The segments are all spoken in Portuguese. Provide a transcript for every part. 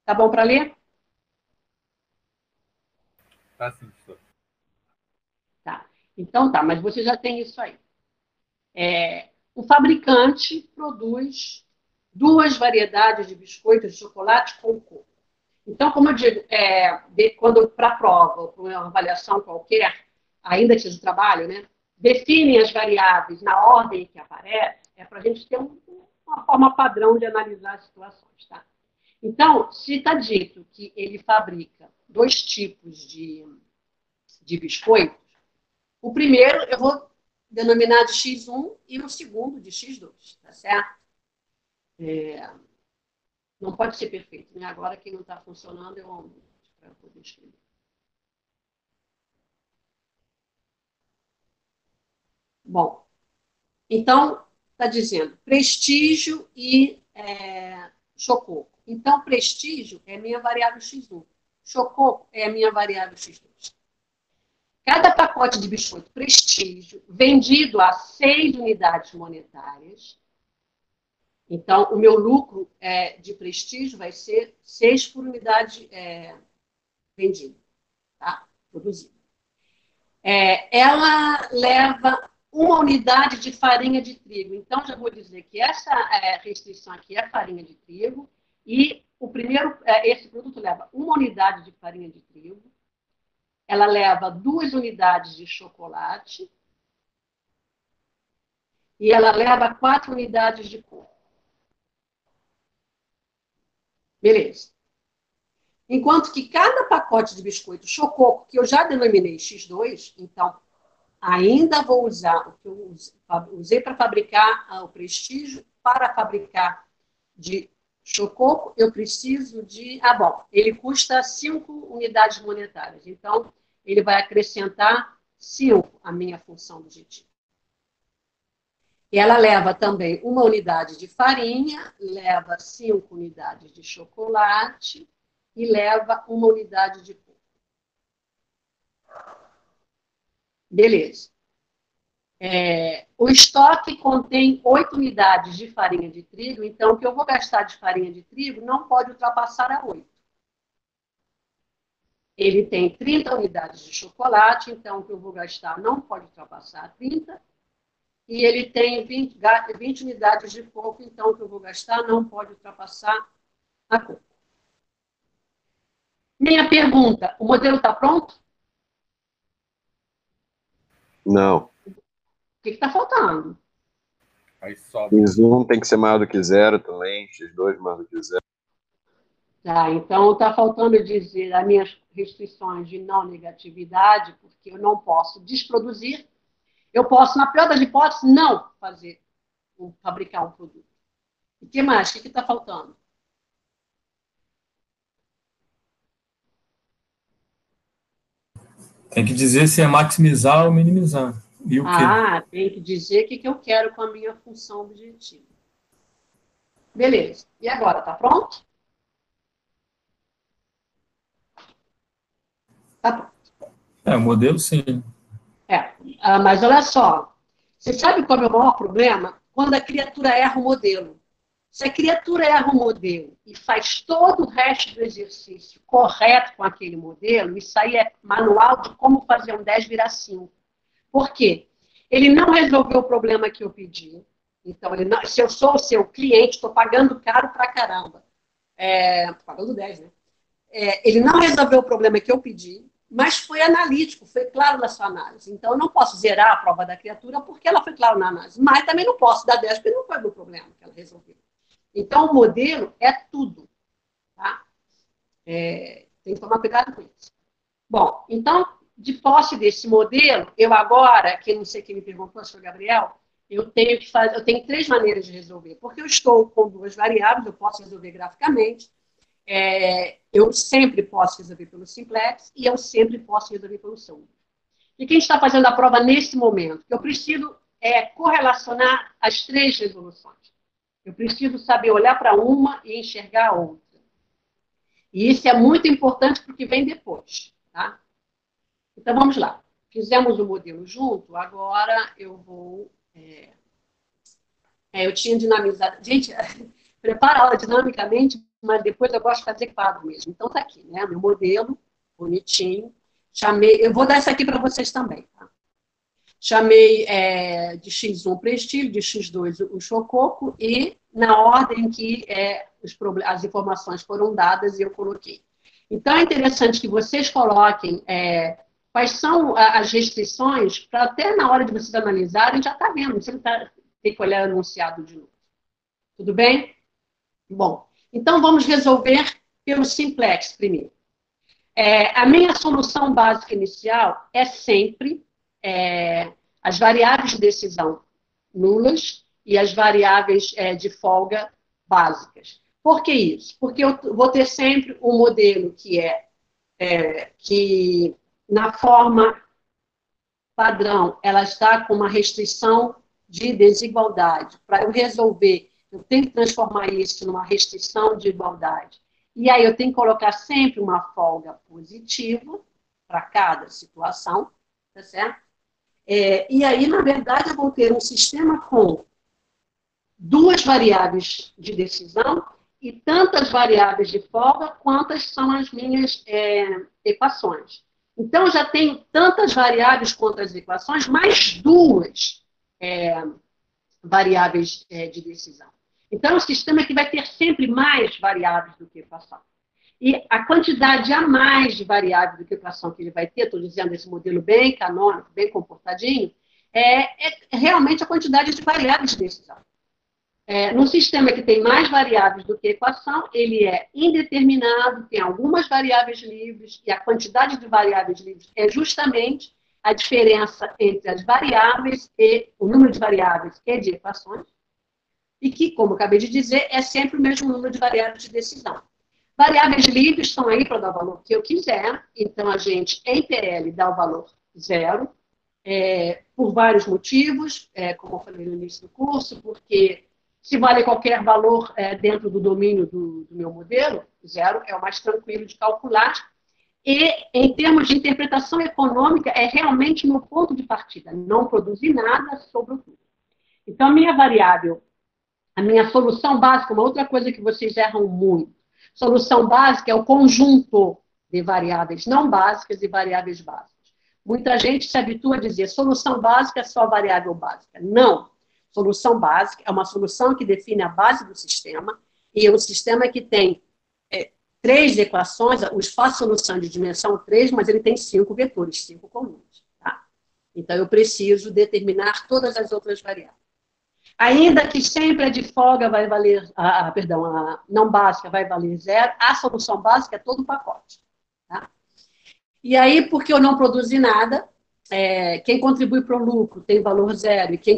Tá bom para ler? Tá sim, professor. Tá. Então tá, mas você já tem isso aí. O fabricante produz duas variedades de biscoitos de chocolate com coco. Então, como eu digo, quando para a prova ou para uma avaliação qualquer, ainda que seja trabalho, né, definem as variáveis na ordem que aparece, é para a gente ter uma forma padrão de analisar as situações. Tá? Então, se está dito que ele fabrica dois tipos de biscoitos, o primeiro eu vou denominar de X1 e o segundo de X2, tá certo? Não pode ser perfeito, né? Agora que não está funcionando, eu aumento para poder escrever. Bom, então, está dizendo prestígio e chococo. Então, prestígio é minha variável X1. Chococo é a minha variável X2. Cada pacote de biscoito prestígio vendido a 6 unidades monetárias. Então, o meu lucro de prestígio vai ser 6 por unidade vendida, tá? Produzida. Ela leva uma unidade de farinha de trigo. Então, já vou dizer que essa restrição aqui é farinha de trigo e esse produto leva uma unidade de farinha de trigo, ela leva 2 unidades de chocolate e ela leva 4 unidades de coco. Beleza. Enquanto que cada pacote de biscoito chococo, que eu já denominei X2, então ainda vou usar o que eu usei para fabricar o prestígio, para fabricar de chococo, eu preciso de... bom, ele custa 5 unidades monetárias, então ele vai acrescentar 5 à minha função objetiva. E ela leva também uma unidade de farinha, leva 5 unidades de chocolate e leva uma unidade de coco. Beleza. O estoque contém 8 unidades de farinha de trigo, então o que eu vou gastar de farinha de trigo não pode ultrapassar a 8. Ele tem 30 unidades de chocolate, então o que eu vou gastar não pode ultrapassar a 30. E ele tem 20 unidades de coco, então o que eu vou gastar não pode ultrapassar a coco. Minha pergunta, o modelo está pronto? Não. O que está faltando? Aí sobe. X1 tem que ser maior do que zero também, X2 maior do que zero. Tá, então está faltando dizer as minhas restrições de não negatividade, porque eu não posso desproduzir, eu posso, na pior das hipóteses, não fabricar um produto. O que mais? O que está faltando? Tem que dizer se é maximizar ou minimizar. E o quê? Tem que dizer o que eu quero com a minha função objetiva. Beleza. E agora, tá pronto? Tá pronto. O modelo sim. Mas olha só, você sabe qual é o maior problema? Quando a criatura erra o modelo. Se a criatura erra o modelo e faz todo o resto do exercício correto com aquele modelo, isso aí é manual de como fazer um 10 virar 5. Por quê? Ele não resolveu o problema que eu pedi. Então, se eu sou o seu cliente, estou pagando caro pra caramba. Pagando 10, né? Ele não resolveu o problema que eu pedi, mas foi analítico, foi claro na sua análise. Então, eu não posso zerar a prova da criatura porque ela foi clara na análise. Mas também não posso dar 10 porque não foi o meu problema que ela resolveu. Então, o modelo é tudo. Tá? Tem que tomar cuidado com isso. Bom, então, de posse desse modelo, eu agora, que não sei quem me perguntou, se foi o Gabriel, eu tenho 3 maneiras de resolver. Porque eu estou com 2 variáveis, eu posso resolver graficamente, eu sempre posso resolver pelo simplex e eu sempre posso resolver pelo sum. E quem está fazendo a prova nesse momento? Eu preciso correlacionar as 3 resoluções. Eu preciso saber olhar para uma e enxergar a outra. E isso é muito importante porque vem depois. Tá? Então, vamos lá. Fizemos o modelo junto, agora eu vou... eu tinha dinamizado... Gente, prepara a aula dinamicamente, mas depois eu gosto de fazer quadro mesmo. Então tá aqui, né? Meu modelo, bonitinho. Chamei, eu vou dar isso aqui para vocês também, tá? Chamei de X1 Prestígio, de X2 o Chococo, e na ordem que as informações foram dadas, eu coloquei. Então, é interessante que vocês coloquem quais são as restrições, para até na hora de vocês analisarem, já está vendo, você não tem que olhar anunciado de novo. Tudo bem? Bom, então vamos resolver pelo simplex primeiro. A minha solução básica inicial é sempre as variáveis de decisão nulas e as variáveis de folga básicas. Por que isso? Porque eu vou ter sempre um modelo que na forma padrão, ela está com uma restrição de desigualdade. Para eu resolver, eu tenho que transformar isso numa restrição de igualdade. E aí eu tenho que colocar sempre uma folga positiva para cada situação, tá certo? E aí, na verdade, eu vou ter um sistema com duas variáveis de decisão e tantas variáveis de folga quantas são as minhas equações. Então, eu já tenho tantas variáveis quanto as equações, mais duas variáveis de decisão. Então, é um sistema que vai ter sempre mais variáveis do que equação. E a quantidade a mais de variáveis do que equação que ele vai ter, estou dizendo esse modelo bem canônico, bem comportadinho, é realmente a quantidade de variáveis de decisão. Num sistema que tem mais variáveis do que equação, ele é indeterminado, tem algumas variáveis livres, e a quantidade de variáveis livres é justamente a diferença entre as variáveis e o número de variáveis e de equações, e que, como eu acabei de dizer, é sempre o mesmo número de variáveis de decisão. Variáveis livres estão aí para dar o valor que eu quiser, então a gente, em PL, dá o valor zero, por vários motivos, como eu falei no início do curso, porque se vale qualquer valor dentro do domínio do meu modelo, zero é o mais tranquilo de calcular, e em termos de interpretação econômica, é realmente meu ponto de partida, não produzir nada sobre o tudo. Então, a minha variável, a minha solução básica, uma outra coisa que vocês erram muito, solução básica é o conjunto de variáveis não básicas e variáveis básicas. Muita gente se habitua a dizer solução básica é só variável básica. Não. Solução básica é uma solução que define a base do sistema, e é um sistema que tem 3 equações, o espaço de solução de dimensão 3, mas ele tem 5 vetores, 5 comuns. Tá? Então, eu preciso determinar todas as outras variáveis. Ainda que sempre a de folga vai valer, a não básica vai valer zero, a solução básica é todo o pacote. Tá? E aí, porque eu não produzi nada, quem contribui para o lucro tem valor zero, e quem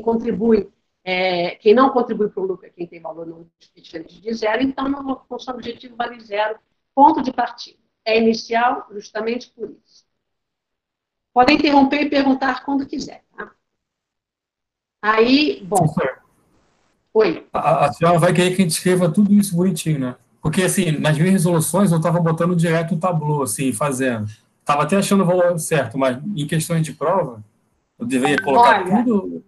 não contribui para o lucro é quem tem valor não diferente de zero, então a função objetivo vale zero, ponto de partida. É inicial justamente por isso. Podem interromper e perguntar quando quiser. Tá? Aí, bom... Oi. A senhora vai querer que a gente escreva tudo isso bonitinho, né? Porque, assim, nas minhas resoluções eu estava botando direto o tablô, assim, fazendo. Estava até achando o valor certo, mas em questões de prova, eu deveria colocar tudo...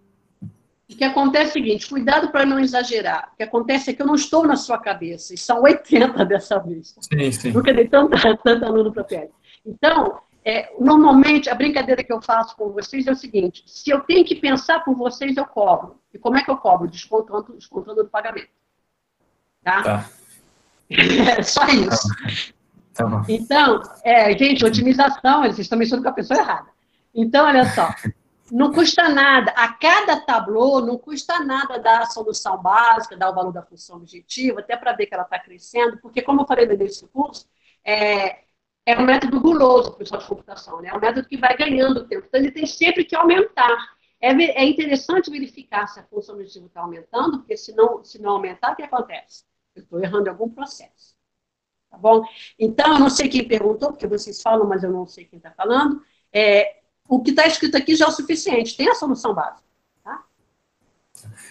O que acontece é o seguinte, cuidado para não exagerar. O que acontece é que eu não estou na sua cabeça, e são 80 dessa vez. Sim, sim. Nunca dei tanto aluno para a PL. Então, normalmente, a brincadeira que eu faço com vocês é o seguinte, se eu tenho que pensar por vocês, eu cobro. E como é que eu cobro? Descontando do pagamento. Tá? É só isso. Tá bom. Então, gente, otimização, vocês estão mexendo com a pessoa errada. Então, olha só, não custa nada, a cada tablô não custa nada dar a solução básica, dar o valor da função objetiva, até para ver que ela está crescendo, porque, como eu falei no início do curso, é um método guloso, pessoal de computação, né? É um método que vai ganhando tempo, então ele tem sempre que aumentar. É interessante verificar se a função objetiva está aumentando, porque se não aumentar, o que acontece? Eu estou errando em algum processo. Tá bom? Então, eu não sei quem perguntou, porque vocês falam, mas eu não sei quem está falando. O que está escrito aqui já é o suficiente, tem a solução básica. Tá?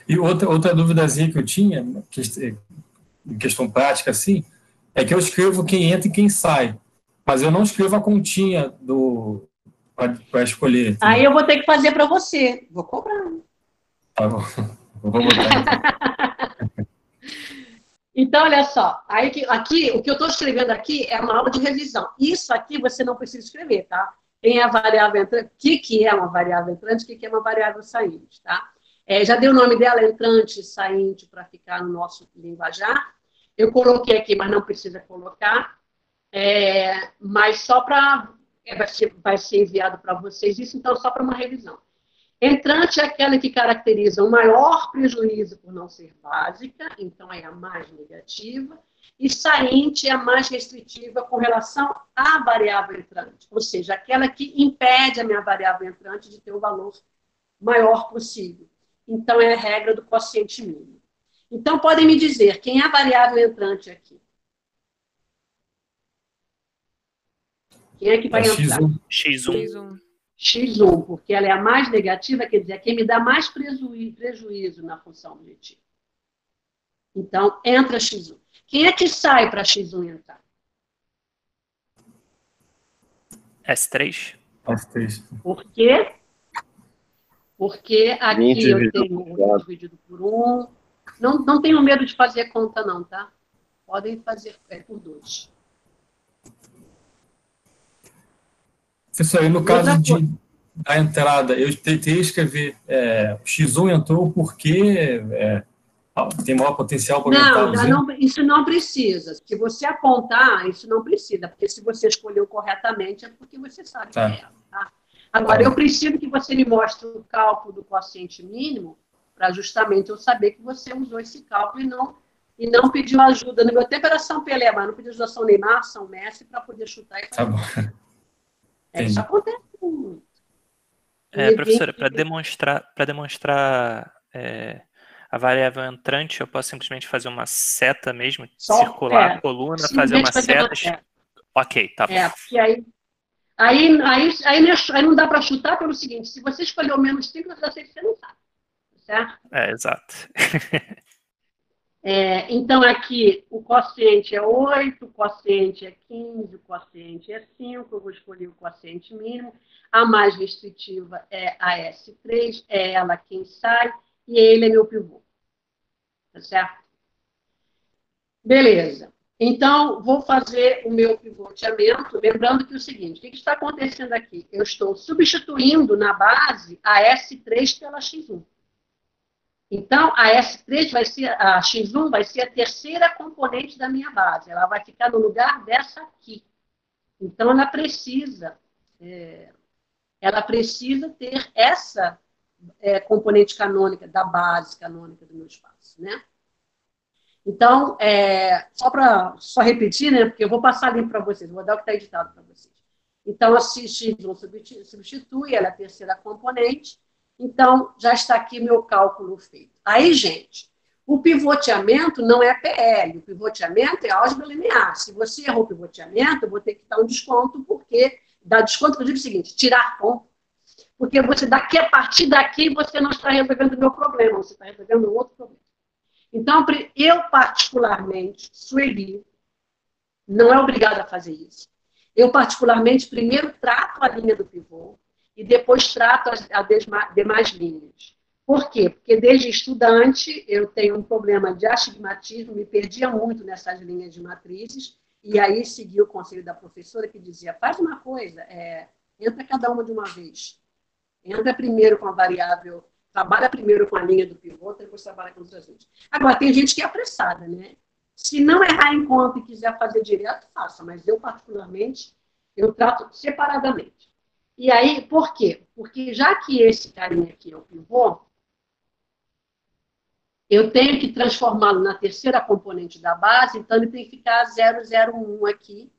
E outra duvidazinha que eu tinha, em questão prática, assim, é que eu escrevo quem entra e quem sai, mas eu não escrevo a continha para escolher. Entendeu? Aí eu vou ter que fazer para você. Vou cobrar. Tá bom. Eu vou botar então. Então, olha só, aqui, o que eu estou escrevendo aqui é uma aula de revisão. Isso aqui você não precisa escrever, tá? Tem a variável entrante, o que é uma variável entrante, o que é uma variável saíente, tá? Já dei o nome dela, entrante e saíente, para ficar no nosso linguajar. Eu coloquei aqui, mas não precisa colocar. Mas só para... vai ser enviado para vocês isso, então só para uma revisão. Entrante é aquela que caracteriza o maior prejuízo por não ser básica, então é a mais negativa, e saíente é a mais restritiva com relação à variável entrante, ou seja, aquela que impede a minha variável entrante de ter o valor maior possível. Então, é a regra do quociente mínimo. Então, podem me dizer, quem é a variável entrante aqui? Quem é que vai entrar? X1. X1, porque ela é a mais negativa, quer dizer, quem me dá mais prejuízo na função objetiva. Então, entra X1. Quem é que sai para X1 entrar? S3. S3. Por quê? Porque aqui eu tenho 8 dividido por 1. Não tenham medo de fazer conta, não, tá? Podem fazer por 2. Isso aí, no caso da entrada, eu tentei escrever X1 entrou porque tem maior potencial para aumentar não, isso não precisa. Se você apontar, isso não precisa, porque se você escolheu corretamente, é porque você sabe que é. Tá? Agora, eu preciso que você me mostre o cálculo do quociente mínimo, para justamente eu saber que você usou esse cálculo e não pediu ajuda. No meu tempo era São Pelé, mas não pediu ajuda a São Neymar, São Messi, para poder chutar e fazer. Tá bom. Isso acontece muito. Professora, para demonstrar a variável entrante, eu posso simplesmente fazer uma seta mesmo, circular a coluna, fazer uma seta. Ok, tá bom. Porque aí não dá para chutar pelo seguinte, se você escolher o menos 5, você não sabe. Certo? Exato. Então, aqui, o quociente é 8, o quociente é 15, o quociente é 5, eu vou escolher o quociente mínimo. A mais restritiva é a S3, é ela quem sai, e ele é meu pivô. Tá certo? Beleza. Então, vou fazer o meu pivoteamento, lembrando que é o seguinte, o que está acontecendo aqui? Eu estou substituindo na base a S3 pela X1. Então, a S3 a X1 vai ser a terceira componente da minha base. Ela vai ficar no lugar dessa aqui. Então, ela precisa ter essa componente canônica da base canônica do meu espaço, né? Então, só repetir, né? Porque eu vou passar limpo para vocês, vou dar o que está editado para vocês. Então, a X1 substitui, ela é a terceira componente. Então, já está aqui meu cálculo feito. Aí, gente, o pivoteamento não é PL, o pivoteamento é álgebra linear. Se você errou o pivoteamento, eu vou ter que dar um desconto, porque dá desconto, que eu digo o seguinte, tirar ponto. Porque a partir daqui, você não está resolvendo o meu problema, você está resolvendo outro problema. Então, eu particularmente, Sueli, não é obrigada a fazer isso. Eu particularmente, primeiro trato a linha do pivô, e depois trato as demais linhas. Por quê? Porque desde estudante eu tenho um problema de astigmatismo, me perdia muito nessas linhas de matrizes, e aí segui o conselho da professora que dizia, faz uma coisa, entra cada uma de uma vez. Entra primeiro com a variável, trabalha primeiro com a linha do pivô, depois trabalha com outras linhas. Agora, tem gente que é apressada, né? Se não errar em conta e quiser fazer direto, faça, mas eu particularmente, eu trato separadamente. E aí, por quê? Porque já que esse carinha aqui é o pivô, eu tenho que transformá-lo na terceira componente da base, então ele tem que ficar 0,01 aqui.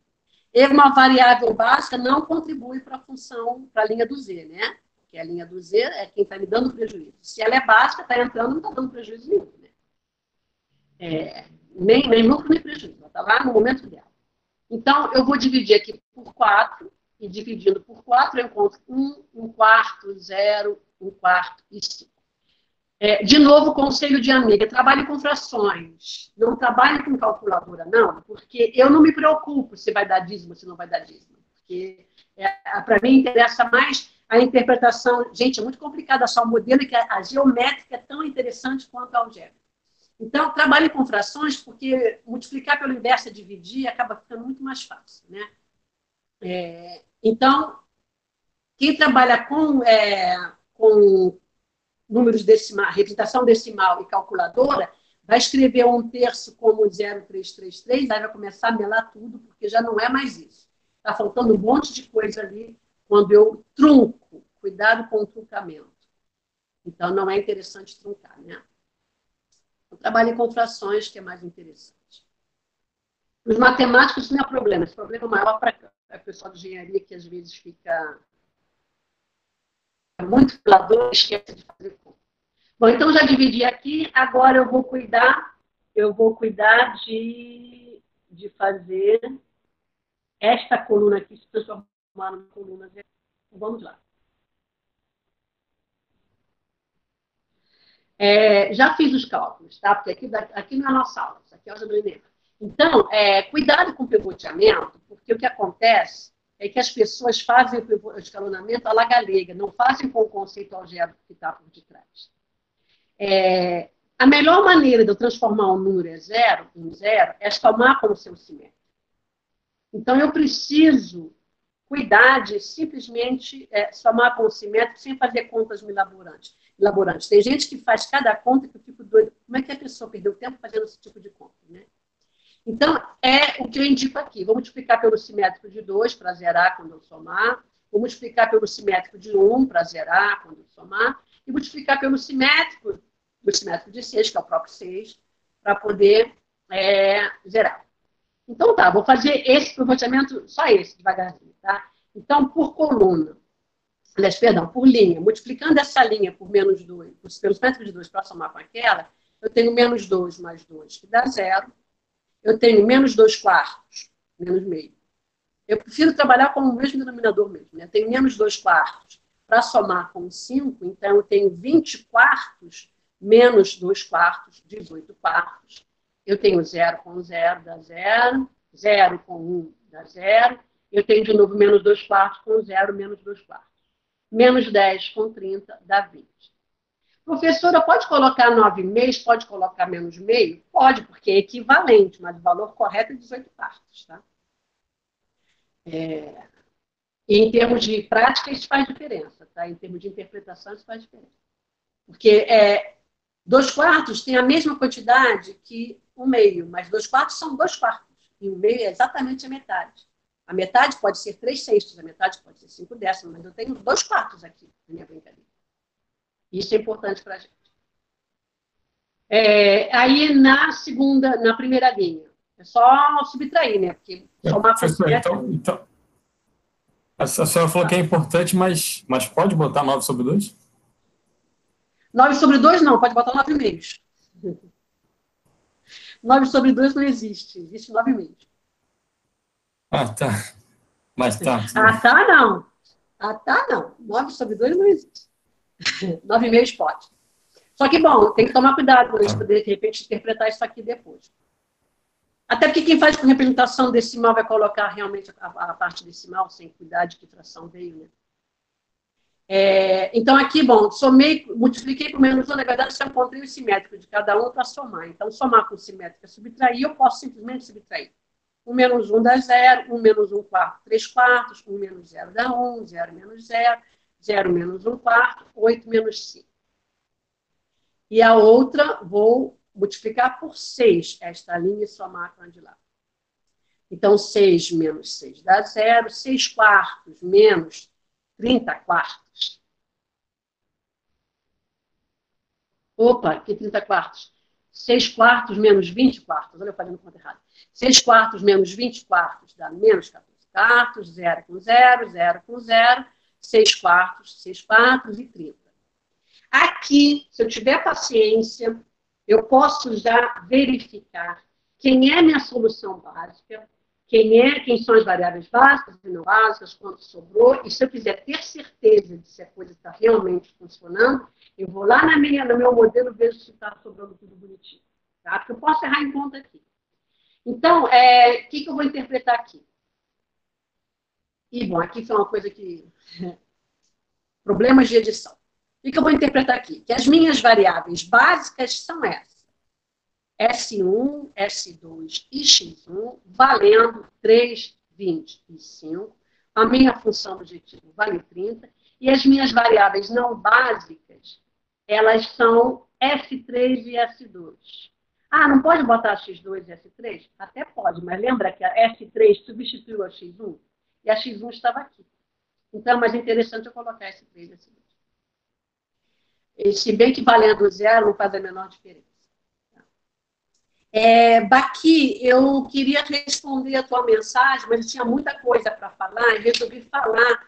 E uma variável básica não contribui para a função, para a linha do Z, né? Porque a linha do Z é quem está me dando prejuízo. Se ela é básica, está entrando, não está dando prejuízo nenhum. Né? Nem lucro, nem prejuízo. Ela está lá no momento dela. Então, eu vou dividir aqui por 4, e dividindo por 4, eu encontro 1, 1 quarto, 0, 1 quarto e 5. De novo, conselho de amiga, trabalhe com frações. Não trabalhe com calculadora, não, porque eu não me preocupo se vai dar dízimo ou se não vai dar dízimo. Porque, para mim, interessa mais a interpretação. Gente, é muito complicado achar um modelo que a geométrica é tão interessante quanto a algébrica. Então, trabalhe com frações, porque multiplicar pelo inverso é dividir, acaba ficando muito mais fácil, né? Então, quem trabalha com números decimais, representação decimal e calculadora, vai escrever 1/3 como 0,333, aí vai começar a melar tudo, porque já não é mais isso. Está faltando um monte de coisa ali quando eu trunco. Cuidado com o truncamento. Então, não é interessante truncar, né? Eu trabalho com frações, que é mais interessante. Os matemáticos, isso não é problema. Esse problema é maior para o pessoal de engenharia, que às vezes fica muito pelador, esquece de fazer conta. Bom, então já dividi aqui. Agora eu vou cuidar de fazer esta coluna aqui se transformar numa coluna zero. Vamos lá. Já fiz os cálculos, tá? Porque aqui não é a nossa aula, isso aqui é o álgebra linear. Então, cuidado com o pivoteamento, porque o que acontece é que as pessoas fazem o escalonamento à la galega, não fazem com o conceito algébrico que está por detrás. A melhor maneira de eu transformar um número em zero é escalmar como seu simétrico. Então, eu preciso cuidar de simplesmente somar com o simétrico sem fazer contas milaborantes. Tem gente que faz cada conta que eu fico doido. Como é que a pessoa perdeu tempo fazendo esse tipo de conta, né? Então, é o que eu indico aqui. Vou multiplicar pelo simétrico de 2 para zerar quando eu somar. Vou multiplicar pelo simétrico de 1 para zerar quando eu somar. E multiplicar pelo simétrico de 6, que é o próprio 6, para poder zerar. Então, tá, vou fazer esse pivoteamento, só esse, devagarzinho, tá? Então, por coluna, por linha, multiplicando essa linha por menos 2, pelo simétrico de 2 para somar com aquela, eu tenho menos 2 mais 2, que dá 0. Eu tenho menos 2 quartos, menos meio. Eu prefiro trabalhar com o mesmo denominador mesmo, né? Eu tenho menos 2 quartos para somar com 5, então eu tenho 20 quartos menos 2 quartos, 18 quartos. Eu tenho 0 com 0, dá 0. 0 com 1, dá 0. Eu tenho de novo menos 2 quartos com 0, menos 2 quartos. Menos 10 com 30, dá 20. Professora, pode colocar 9,5? Pode colocar menos meio? Pode, porque é equivalente, mas o valor correto é 18 quartos, tá? E em termos de prática, isso faz diferença, tá? Em termos de interpretação, isso faz diferença. Porque 2 quartos tem a mesma quantidade que 1/2, mas 2 quartos são 2 quartos. E 1/2 é exatamente a metade. A metade pode ser 3/6, a metade pode ser 5/10, mas eu tenho 2 quartos aqui na minha brincadeira. Isso é importante para a gente. Aí, na primeira linha, é só subtrair, né? Porque somar com então, a senhora falou que é importante, mas pode botar 9/2? 9/2 não, pode botar 9,5. 9/2 não existe, existe 9,5. Ah, tá. Mas tá. Não. 9/2 não existe. 9,5 pode. Só que, bom, tem que tomar cuidado para a gente poder, de repente, interpretar isso aqui depois. Até porque quem faz com representação decimal vai colocar realmente a parte decimal, sem cuidar de que fração veio, né? Então, aqui, bom, somei, multipliquei por menos 1, na verdade, só encontrei o simétrico de cada um para somar. Então, somar com simétrica é subtrair, eu posso simplesmente subtrair. 1 menos 1 dá 0, 1 menos 1 quarto, 3 quartos, 1 menos 0 dá 1, 0 menos 0, 0 menos 1 quarto, 8 menos 5. E a outra, vou multiplicar por 6, esta linha, e somar com a de lá. Então, 6 menos 6 dá 0, 6 quartos menos 30 quartos. Opa, que 30 quartos? 6 quartos menos 20 quartos. Olha eu fazendo conta errada. 6 quartos menos 20 quartos dá menos 14 quartos, 0 com 0, 0 com 0, 6 quartos e 30. Aqui, se eu tiver paciência, eu posso já verificar quem é a minha solução básica, quem são as variáveis básicas e não básicas, quanto sobrou, e se eu quiser ter certeza de se a coisa está realmente funcionando, eu vou lá no meu modelo e vejo se está sobrando tudo bonitinho. Tá? Porque eu posso errar em conta aqui. Então, o que eu vou interpretar aqui? E, bom, aqui foi uma coisa que... Problemas de edição. O que eu vou interpretar aqui? Que as minhas variáveis básicas são essas. S1, S2 e X1, valendo 3, 20 e 5. A minha função objetiva vale 30. E as minhas variáveis não básicas, elas são S3 e S2. Ah, não pode botar X2 e S3? Até pode, mas lembra que a S3 substituiu a X1? E a X1 estava aqui. Então, é mais interessante eu colocar S3 e S2. E, se bem que valendo zero não faz a menor diferença. Baqui, eu queria responder a tua mensagem, mas eu tinha muita coisa para falar e resolvi falar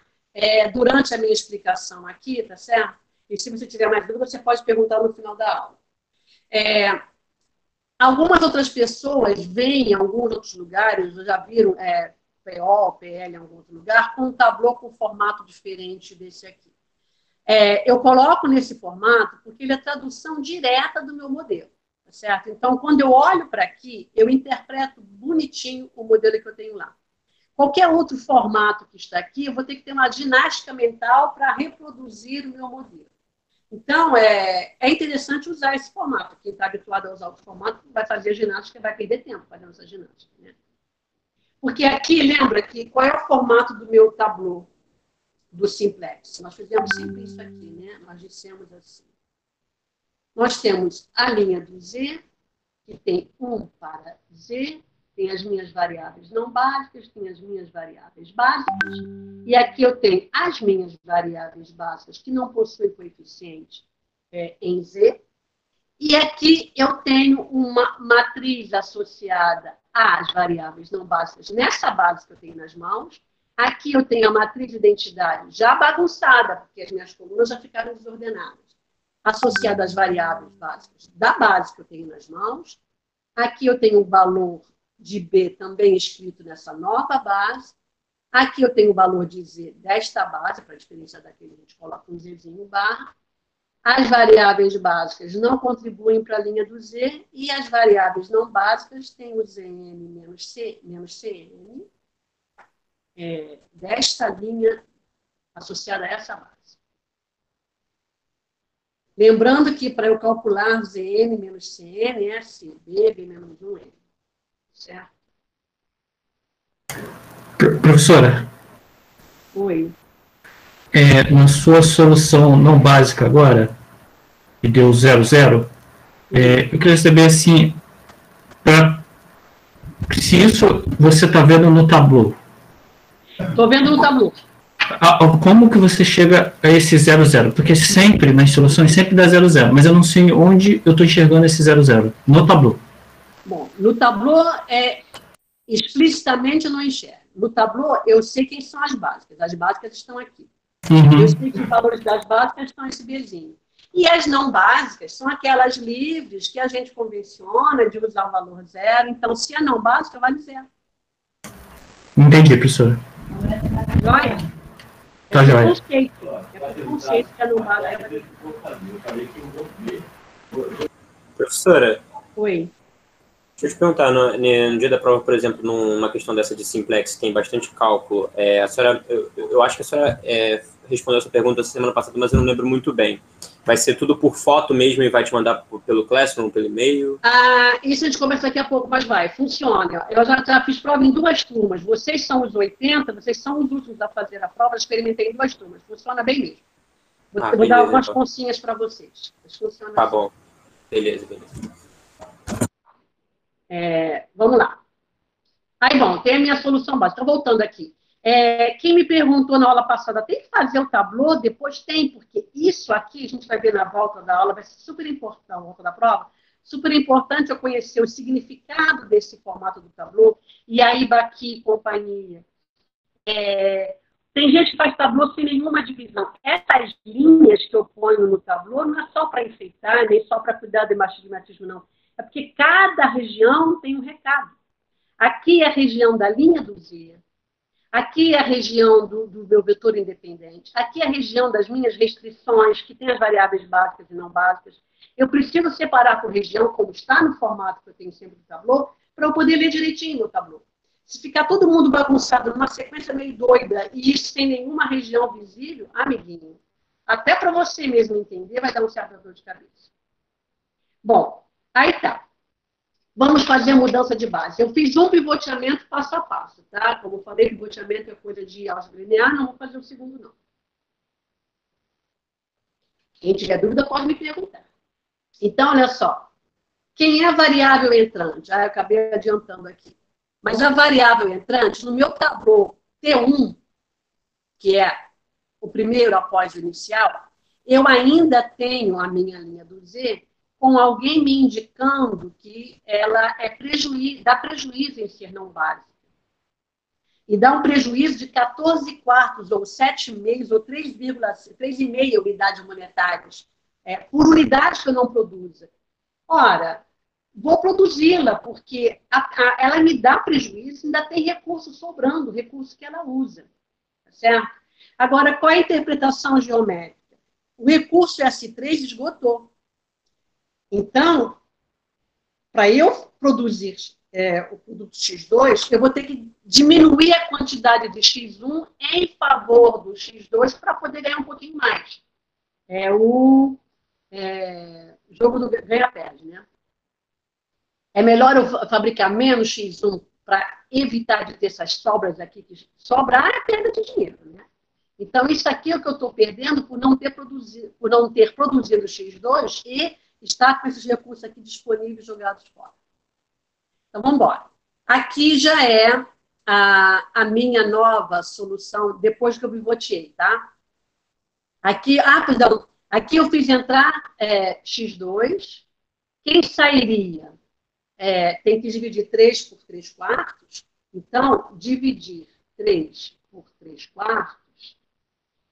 durante a minha explicação aqui, tá certo? E se você tiver mais dúvidas, você pode perguntar no final da aula. Algumas outras pessoas veem em alguns outros lugares, já viram PO, PL em algum outro lugar, com um tablô com formato diferente desse aqui. Eu coloco nesse formato porque ele é a tradução direta do meu modelo. Certo? Então, quando eu olho para aqui, eu interpreto bonitinho o modelo que eu tenho lá. Qualquer outro formato que está aqui, eu vou ter que ter uma ginástica mental para reproduzir o meu modelo. Então, é interessante usar esse formato. Quem está habituado a usar outro formato vai fazer ginástica e vai perder tempo fazendo essa ginástica. Né? Porque aqui, lembra que qual é o formato do meu tablô do Simplex? Nós fizemos sempre isso aqui, né? Nós dissemos assim. Nós temos a linha do Z, que tem 1 para Z, tem as minhas variáveis não básicas, tem as minhas variáveis básicas, e aqui eu tenho as minhas variáveis básicas, que não possuem coeficiente em Z, e aqui eu tenho uma matriz associada às variáveis não básicas nessa base que eu tenho nas mãos. Aqui eu tenho a matriz de identidade já bagunçada, porque as minhas colunas já ficaram desordenadas, associada às variáveis básicas da base que eu tenho nas mãos. Aqui eu tenho o valor de B também escrito nessa nova base. Aqui eu tenho o valor de Z desta base, para a diferença daquele, a gente coloca um Zzinho barra. As variáveis básicas não contribuem para a linha do Z, e as variáveis não básicas têm o Zn menos Cn, desta linha associada a essa base. Lembrando que para eu calcular Zn menos Cn é assim, B menos 1N. Certo? Professora? Oi. Na sua solução não básica agora, que deu 0,0, eu queria saber assim, se isso você está vendo no tablô. Estou vendo no tablô. Como que você chega a esse 0,0? Porque sempre, nas soluções, sempre dá 0,0, mas eu não sei onde eu estou enxergando esse 0,0. No tablô. Bom, no tablô, explicitamente eu não enxergo. No tablô, eu sei quem são as básicas. As básicas estão aqui. Eu sei que os valores das básicas estão nesse Bzinho. E as não básicas são aquelas livres que a gente convenciona de usar o valor 0. Então, se é não básica, vale 0. Entendi, professora. Joia? Tá joia. É conceito que a não básica vale 0. Professora. Oi. Deixa eu te perguntar, no dia da prova, por exemplo, numa questão dessa de simplex, tem bastante cálculo, a senhora, eu acho que a senhora respondeu essa pergunta semana passada, mas eu não lembro muito bem. Vai ser tudo por foto mesmo e vai te mandar pelo Classroom, pelo e-mail? Isso a gente conversa daqui a pouco, mas vai, funciona. Eu já fiz prova em 2 turmas. Vocês são os 80, vocês são os últimos a fazer a prova, eu experimentei em 2 turmas. Funciona bem mesmo. Vou dar algumas consinhas para vocês. Funciona tá assim. Bom. Beleza. Vamos lá. Aí, bom, tem a minha solução básica. Estou voltando aqui. Quem me perguntou na aula passada, tem que fazer o tablô? Depois tem, porque isso aqui, a gente vai ver na volta da aula, vai ser super importante, na volta da prova, super importante eu conhecer o significado desse formato do tablô, e aí, Baqui e companhia. Tem gente que faz tablô sem nenhuma divisão. Essas linhas que eu ponho no tablô não é só para enfeitar, nem só para cuidar do astigmatismo, não. É porque cada região tem um recado. Aqui é a região da linha do Z. Aqui é a região do meu vetor independente. Aqui é a região das minhas restrições, que tem as variáveis básicas e não básicas. Eu preciso separar por região, como está no formato que eu tenho sempre no tablô, para eu poder ler direitinho no tablô. Se ficar todo mundo bagunçado numa sequência meio doida e isso sem nenhuma região visível, amiguinho, até para você mesmo entender, vai dar um certo dor de cabeça. Bom, aí tá. Vamos fazer a mudança de base. Eu fiz um pivoteamento passo a passo, tá? Como eu falei, pivoteamento é coisa de álgebra linear, não vou fazer o segundo, não. Quem tiver dúvida pode me perguntar. Então, olha só. Quem é a variável entrante? Eu acabei adiantando aqui. Mas a variável entrante, no meu tabu T1, que é o primeiro após o inicial, eu ainda tenho a minha linha do Z com alguém me indicando que ela dá prejuízo em ser não básica. E dá um prejuízo de 14 quartos, ou 7,5, ou 3,5 unidades monetárias, por unidade que eu não produza. Ora, vou produzi-la, porque ela me dá prejuízo, ainda tem recurso sobrando, recurso que ela usa. Tá certo? Agora, qual é a interpretação geométrica? O recurso S3 esgotou. Então, para eu produzir o produto X2, eu vou ter que diminuir a quantidade de X1 em favor do X2 para poder ganhar um pouquinho mais. É o jogo do ganha-perde, né? É melhor eu fabricar menos X1 para evitar de ter essas sobras aqui. Que sobrar é perda de dinheiro, né? Então, isso aqui é o que eu estou perdendo por não ter produzido X2 e estar com esses recursos aqui disponíveis jogados fora. Então, vamos embora. Aqui já é a minha nova solução, depois que eu pivoteei, tá? Aqui, perdão, aqui eu fiz entrar X2. Quem sairia? Tem que dividir 3 por 3 quartos. Então, dividir 3 por 3 quartos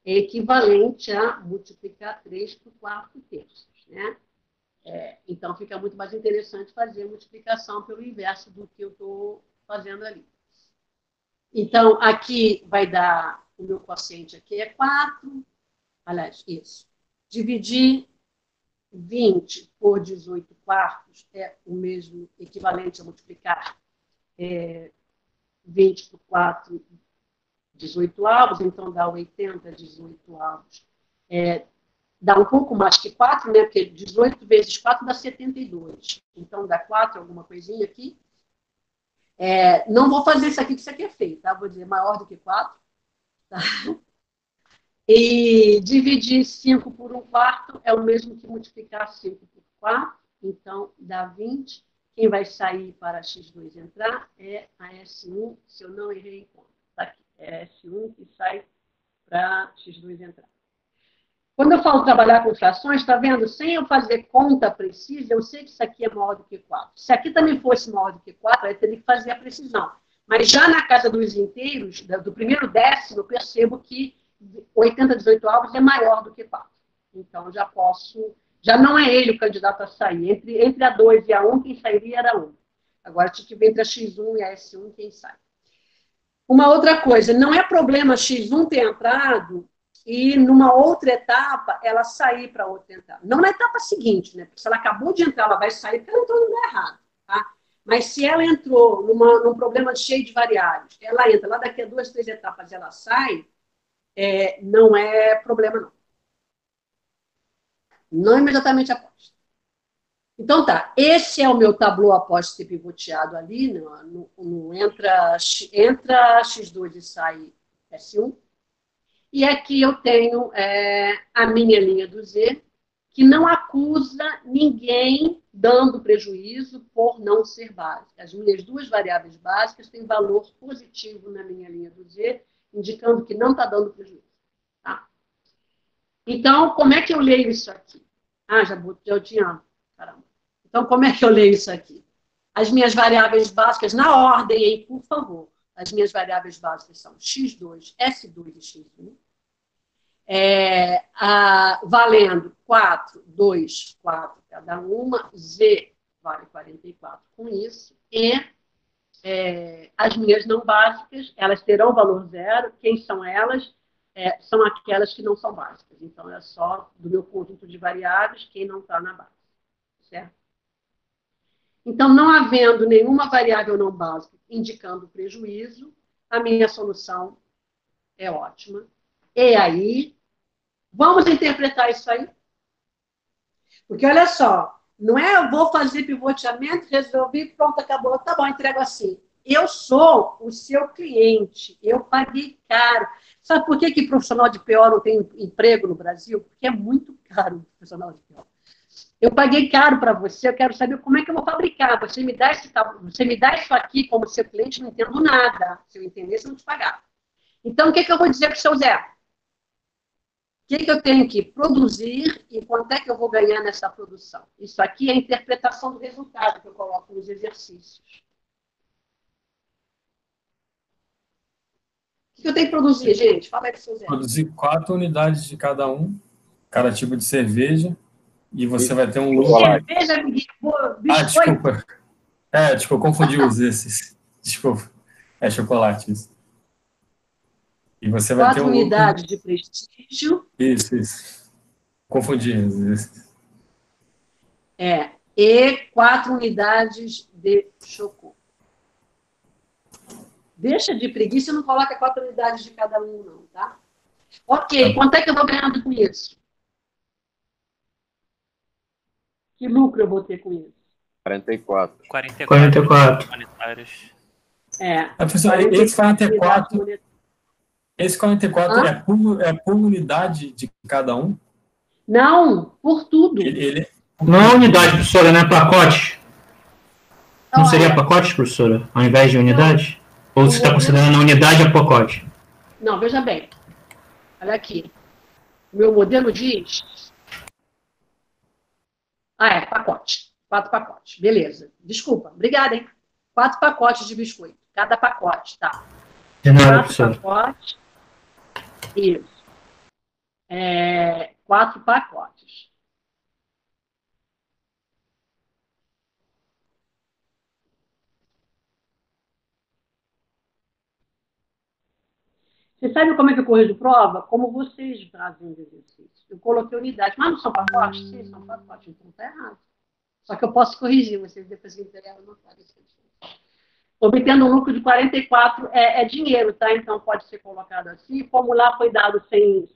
é equivalente a multiplicar 3 por 4 terços, né? Então, fica muito mais interessante fazer a multiplicação pelo inverso do que eu estou fazendo ali. Então, aqui vai dar, o meu quociente aqui é 4. Aliás, isso. Dividir 20 por 18 quartos é o mesmo, equivalente a multiplicar 20 por 4, 18 avos, então dá 80, 18 avos. Dá um pouco mais que 4, né? Porque 18 vezes 4 dá 72. Então, dá 4, alguma coisinha aqui. Não vou fazer isso aqui, que isso aqui é feio, tá? Vou dizer maior do que 4. Tá? E dividir 5 por 1 quarto é o mesmo que multiplicar 5 por 4. Então, dá 20. Quem vai sair para X2 entrar é a S1, se eu não errei em conta. Tá aqui. É a S1 que sai para X2 entrar. Quando eu falo trabalhar com frações, está vendo? Sem eu fazer conta precisa, eu sei que isso aqui é maior do que 4. Se aqui também fosse maior do que 4, aí eu teria que fazer a precisão. Mas já na casa dos inteiros, do primeiro décimo, eu percebo que 80, 18 avos é maior do que 4. Então, já não é ele o candidato a sair. Entre a 2 e a 1, quem sairia era 1. Agora, tinha que ver entre a X1 e a S1, quem sai. Uma outra coisa, não é problema X1 ter entrado e numa outra etapa ela sair para outra etapa. Não na etapa seguinte, né? Porque se ela acabou de entrar, ela vai sair porque ela entrou no lugar errado. Tá? Mas se ela entrou num problema cheio de variáveis, ela entra lá daqui a 2, 3 etapas, ela sai, não é problema, não. Não imediatamente após. Então, tá. Esse é o meu tabu após ser pivoteado ali. Não entra X2 e sai S1. E aqui eu tenho a minha linha do Z, que não acusa ninguém dando prejuízo por não ser básica. As minhas duas variáveis básicas têm valor positivo na minha linha do Z, indicando que não está dando prejuízo. Tá? Então, como é que eu leio isso aqui? Já tinha... Caramba. Então, como é que eu leio isso aqui? As minhas variáveis básicas, na ordem, hein, por favor. As minhas variáveis básicas são X2, S2 e X1. Valendo 4, 2, 4 cada uma. Z vale 44 com isso. E as minhas não básicas, elas terão valor zero. Quem são elas? São aquelas que não são básicas. Então, é só do meu conjunto de variáveis quem não está na base. Certo? Então, não havendo nenhuma variável não básica indicando prejuízo, a minha solução é ótima. E aí, vamos interpretar isso aí? Porque, olha só, Não é eu vou fazer pivoteamento, resolvi, pronto, acabou. Tá bom, entrego assim. Eu sou o seu cliente, eu paguei caro. Sabe por que profissional de PO não tem emprego no Brasil? Porque é muito caro o profissional de PO. Eu paguei caro para você, eu quero saber como é que eu vou fabricar. Você me dá isso aqui como seu cliente, não entendo nada. Se eu entendesse, eu não te pagar. Então, o que eu vou dizer para o seu Zé? O que eu tenho que produzir e quanto é que eu vou ganhar nessa produção? Isso aqui é a interpretação do resultado que eu coloco nos exercícios. O que eu tenho que produzir, gente? Fala aí para o seu Zé. Produzir 4 unidades de cada tipo de cerveja, e você vai ter um lucro. Cerveja, biscoito. Desculpa. Desculpa, eu confundi esses. Desculpa. É chocolate, isso. E você vai ter 4 unidades de prestígio. Isso. Confundi. E 4 unidades de chocolate. Deixa de preguiça e não coloca 4 unidades de cada um, não, tá? Ok, quanto é que eu vou ganhando com isso? Que lucro eu vou ter com isso? 44. 44 monetários. Esse 44 é por unidade de cada um? Não, por tudo. Não é unidade, professora, não é pacote? Não seria pacote, professora, ao invés de unidade? Ou você está considerando a unidade a pacote? Não, veja bem. Olha aqui. O meu modelo diz... pacote. 4 pacotes. Beleza. Desculpa. Obrigada, hein? 4 pacotes de biscoito. Cada pacote, tá? De nada, professora. 4 pacotes. Isso. 4 pacotes. Você sabe como é que eu corrijo prova? Como vocês fazem os exercícios. Eu coloquei unidade. Mas não são pacotes? Sim, são pacotes. Então tá errado. Só que eu posso corrigir. Vocês depois que entregaram não fazem isso. Obtendo um lucro de 44 é dinheiro, tá? Então pode ser colocado assim. Como lá foi dado sem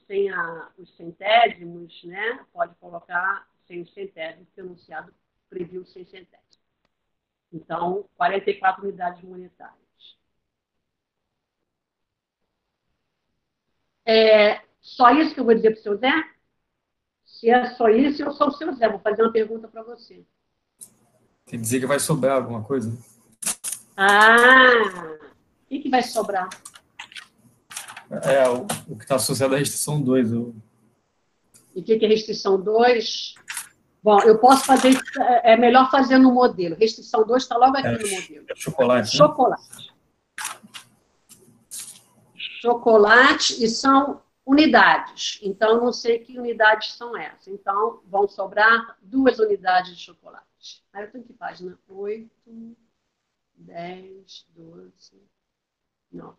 os centésimos, né? Pode colocar sem os centésimos, porque o enunciado previu sem centésimos. Então, 44 unidades monetárias. Só isso que eu vou dizer para o seu Zé? Se é só isso, eu sou o seu Zé. Vou fazer uma pergunta para você. Quer dizer que vai sobrar alguma coisa? O que vai sobrar? O que está associado à restrição 2. E o que é restrição 2? Bom, eu posso fazer... É melhor fazer no modelo. Restrição 2 está logo aqui no modelo. Chocolate. Chocolate. Chocolate e são unidades. Então, não sei que unidades são essas. Então, vão sobrar 2 unidades de chocolate. Aí eu tenho que página 8, 10, 12, 9.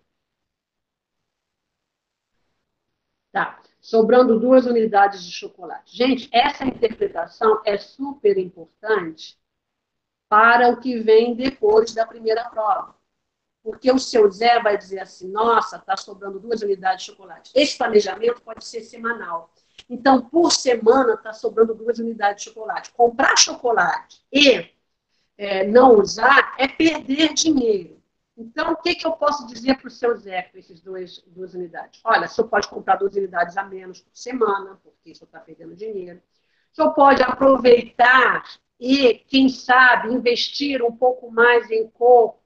Tá. Sobrando 2 unidades de chocolate. Gente, essa interpretação é super importante para o que vem depois da primeira prova. Porque o seu Zé vai dizer assim, nossa, está sobrando 2 unidades de chocolate. Esse planejamento pode ser semanal. Então, por semana, está sobrando 2 unidades de chocolate. Comprar chocolate e não usar é perder dinheiro. Então, o que eu posso dizer para o seu Zé com esses 2 unidades? Olha, o senhor pode comprar 2 unidades a menos por semana, porque o senhor está perdendo dinheiro. O senhor pode aproveitar e, quem sabe, investir um pouco mais em coco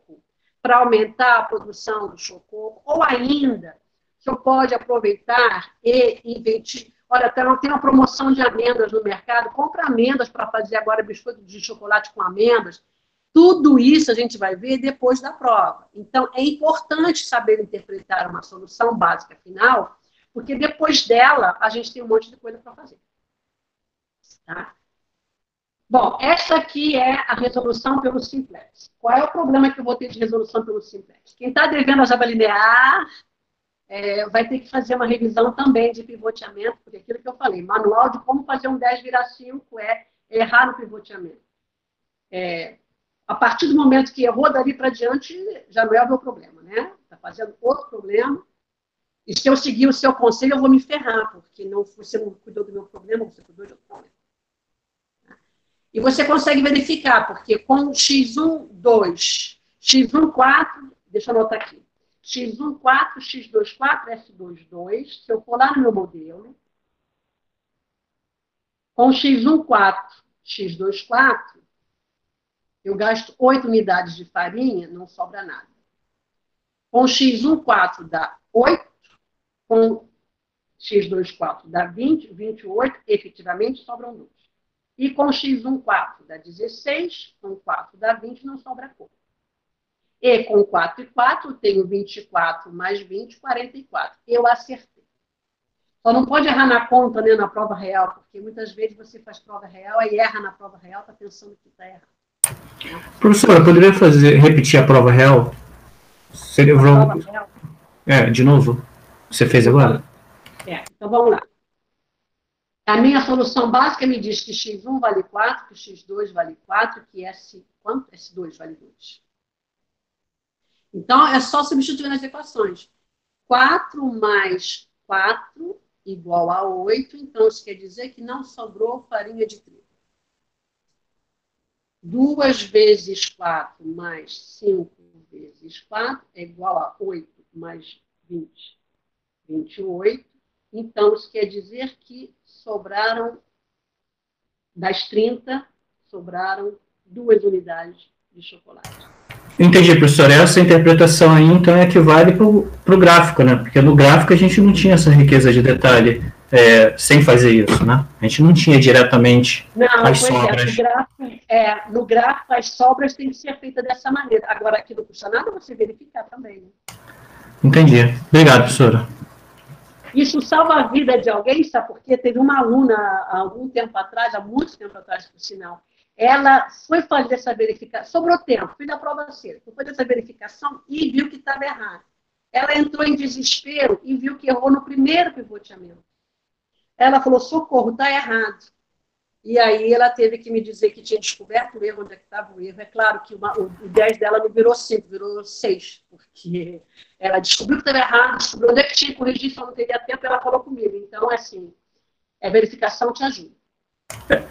para aumentar a produção do chococo, ou ainda, o senhor pode aproveitar e investir. Olha, tem uma promoção de amêndoas no mercado, compra amêndoas para fazer agora biscoito de chocolate com amêndoas. Tudo isso a gente vai ver depois da prova. Então, é importante saber interpretar uma solução básica final, porque depois dela a gente tem um monte de coisa para fazer. Tá? Bom, essa aqui é a resolução pelo simplex. Qual é o problema que eu vou ter de resolução pelo simplex? Quem está devendo a Java linear vai ter que fazer uma revisão também de pivoteamento, porque aquilo que eu falei, manual de como fazer um 10 virar 5 é errar no pivoteamento. A partir do momento que errou dali para diante, já não é o meu problema, né? Está fazendo outro problema. E se eu seguir o seu conselho, eu vou me ferrar, porque você não cuidou do meu problema, você cuidou de outro problema. E você consegue verificar, porque com x1, 2, x1, 4, deixa eu anotar aqui, x1, 4, x2, 4, s2, 2, se eu for lá no meu modelo, com x1, 4, x2, 4, eu gasto 8 unidades de farinha, não sobra nada. Com x1, 4 dá 8, com x2, 4 dá 20, 28, efetivamente sobram 2. E com x1, 4 dá 16, com 4 dá 20, não sobra cor. E com 4 e 4, eu tenho 24 mais 20, 44. Eu acertei. Só não pode errar na conta, né, na prova real, porque muitas vezes você faz prova real e erra na prova real, está pensando que está errado. Professora, eu poderia repetir a prova real? Seria prova real? De novo? Você fez agora? Então vamos lá. A minha solução básica me diz que x1 vale 4, que x2 vale 4, que quanto? S2 vale 2. Então, é só substituir nas equações. 4 mais 4 igual a 8, então isso quer dizer que não sobrou farinha de trigo. 2 vezes 4 mais 5 vezes 4 é igual a 8 mais 20, 28. Então, isso quer dizer que sobraram, das 30, sobraram 2 unidades de chocolate. Entendi, professor. Essa interpretação aí, então, é que vale para o gráfico, né? Porque no gráfico a gente não tinha essa riqueza de detalhe sem fazer isso, né? A gente não tinha diretamente as sobras. No gráfico, as sobras têm que ser feitas dessa maneira. Agora, aqui não custa nada você verificar também. Né? Entendi. Obrigado, professora. Isso salva a vida de alguém, sabe? Porque teve uma aluna, há muito tempo atrás, por sinal, ela foi fazer essa verificação, sobrou tempo, fez a prova cedo, foi fazer essa verificação e viu que estava errado. Ela entrou em desespero e viu que errou no primeiro pivoteamento. Ela falou, socorro, está errado. E aí ela teve que me dizer que tinha descoberto o erro, onde é que estava o erro. É claro que o 10 dela não virou 5, virou 6, porque ela descobriu que estava errado, descobriu onde é que tinha que corrigir, só não teria tempo, ela falou comigo. Então, assim, verificação te ajuda.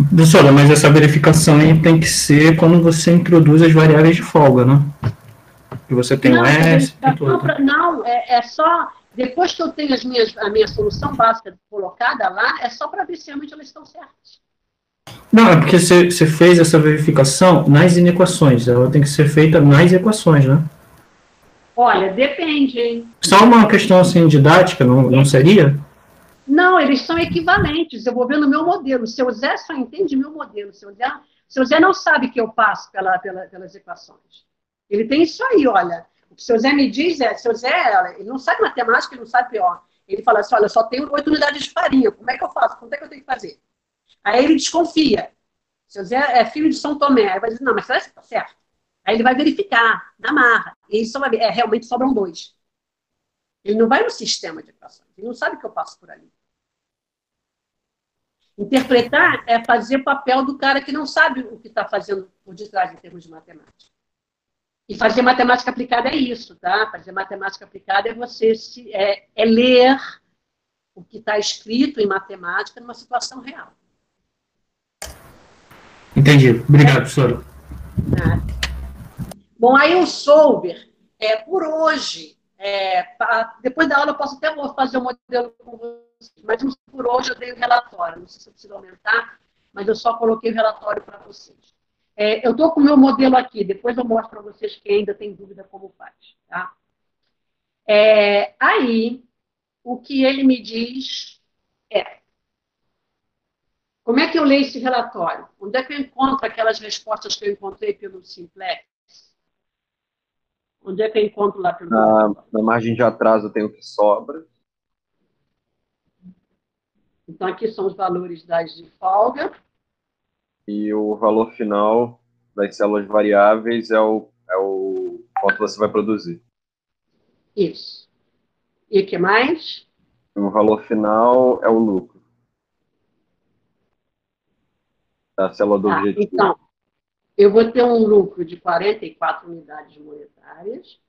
Professora, mas essa verificação aí tem que ser quando você introduz as variáveis de folga, né? Que você tem o S, tem tudo. Não, é só... Depois que eu tenho a minha solução básica colocada lá, é só para ver se realmente elas estão certas. Não, é porque você fez essa verificação nas inequações. Ela tem que ser feita nas equações, né? Olha, depende, hein? Só uma questão assim didática, não seria? Não, eles são equivalentes. Eu vou ver no meu modelo. O seu Zé só entende meu modelo. O seu Zé não sabe que eu passo pelas equações. Ele tem isso aí, olha. O que o seu Zé me diz seu Zé, ele não sabe matemática, ele não sabe pior. Ele fala assim, olha, eu só tenho 8 unidades de farinha. Como é que eu faço? Quanto é que eu tenho que fazer? Aí ele desconfia. O seu Zé é filho de São Tomé. Aí vai dizer, não, mas será que está certo? Aí ele vai verificar, na marra. E ele só vai ver, realmente sobram 2. Ele não vai no sistema de equações. Ele não sabe que eu passo por ali. Interpretar é fazer o papel do cara que não sabe o que está fazendo por detrás em termos de matemática. E fazer matemática aplicada é isso, tá? Fazer matemática aplicada é você ler o que está escrito em matemática numa situação real. Entendi. Obrigado, professora. Bom, aí o Solver, por hoje, depois da aula eu posso até fazer o modelo com vocês, mas por hoje eu dei o relatório. Não sei se eu preciso aumentar, mas eu só coloquei o relatório para vocês. Eu estou com o meu modelo aqui, depois eu mostro para vocês quem ainda tem dúvida como faz. Tá? Aí, o que ele me diz como é que eu leio esse relatório? Onde é que eu encontro aquelas respostas que eu encontrei pelo Simplex? Onde é que eu encontro lá pelo... Na margem de atraso tem o que sobra. Então, aqui são os valores das de folga. E o valor final das células variáveis é o quanto você vai produzir. Isso. E o que mais? O valor final é o lucro da célula do objetivo. Então, eu vou ter um lucro de 44 unidades monetárias.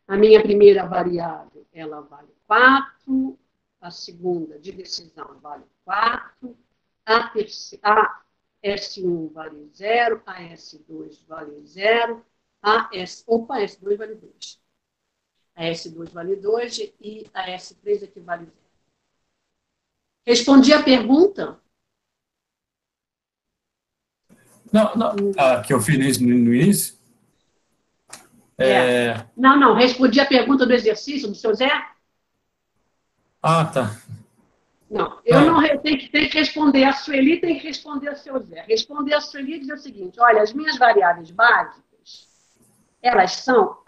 A minha primeira variável, ela vale 4. A segunda, de decisão, vale 4. a S1 vale 0, a S2 vale 0, opa, a S2 vale 2. A S2 vale 2 e a S3 equivale 0. Respondi a pergunta? Não, que eu fiz no início? Não, respondi a pergunta do exercício do seu Zé? Ah, tá. Não, eu tenho que responder a Sueli, tem que responder a seu Zé. Responder a Sueli e dizer o seguinte, olha, as minhas variáveis básicas, elas são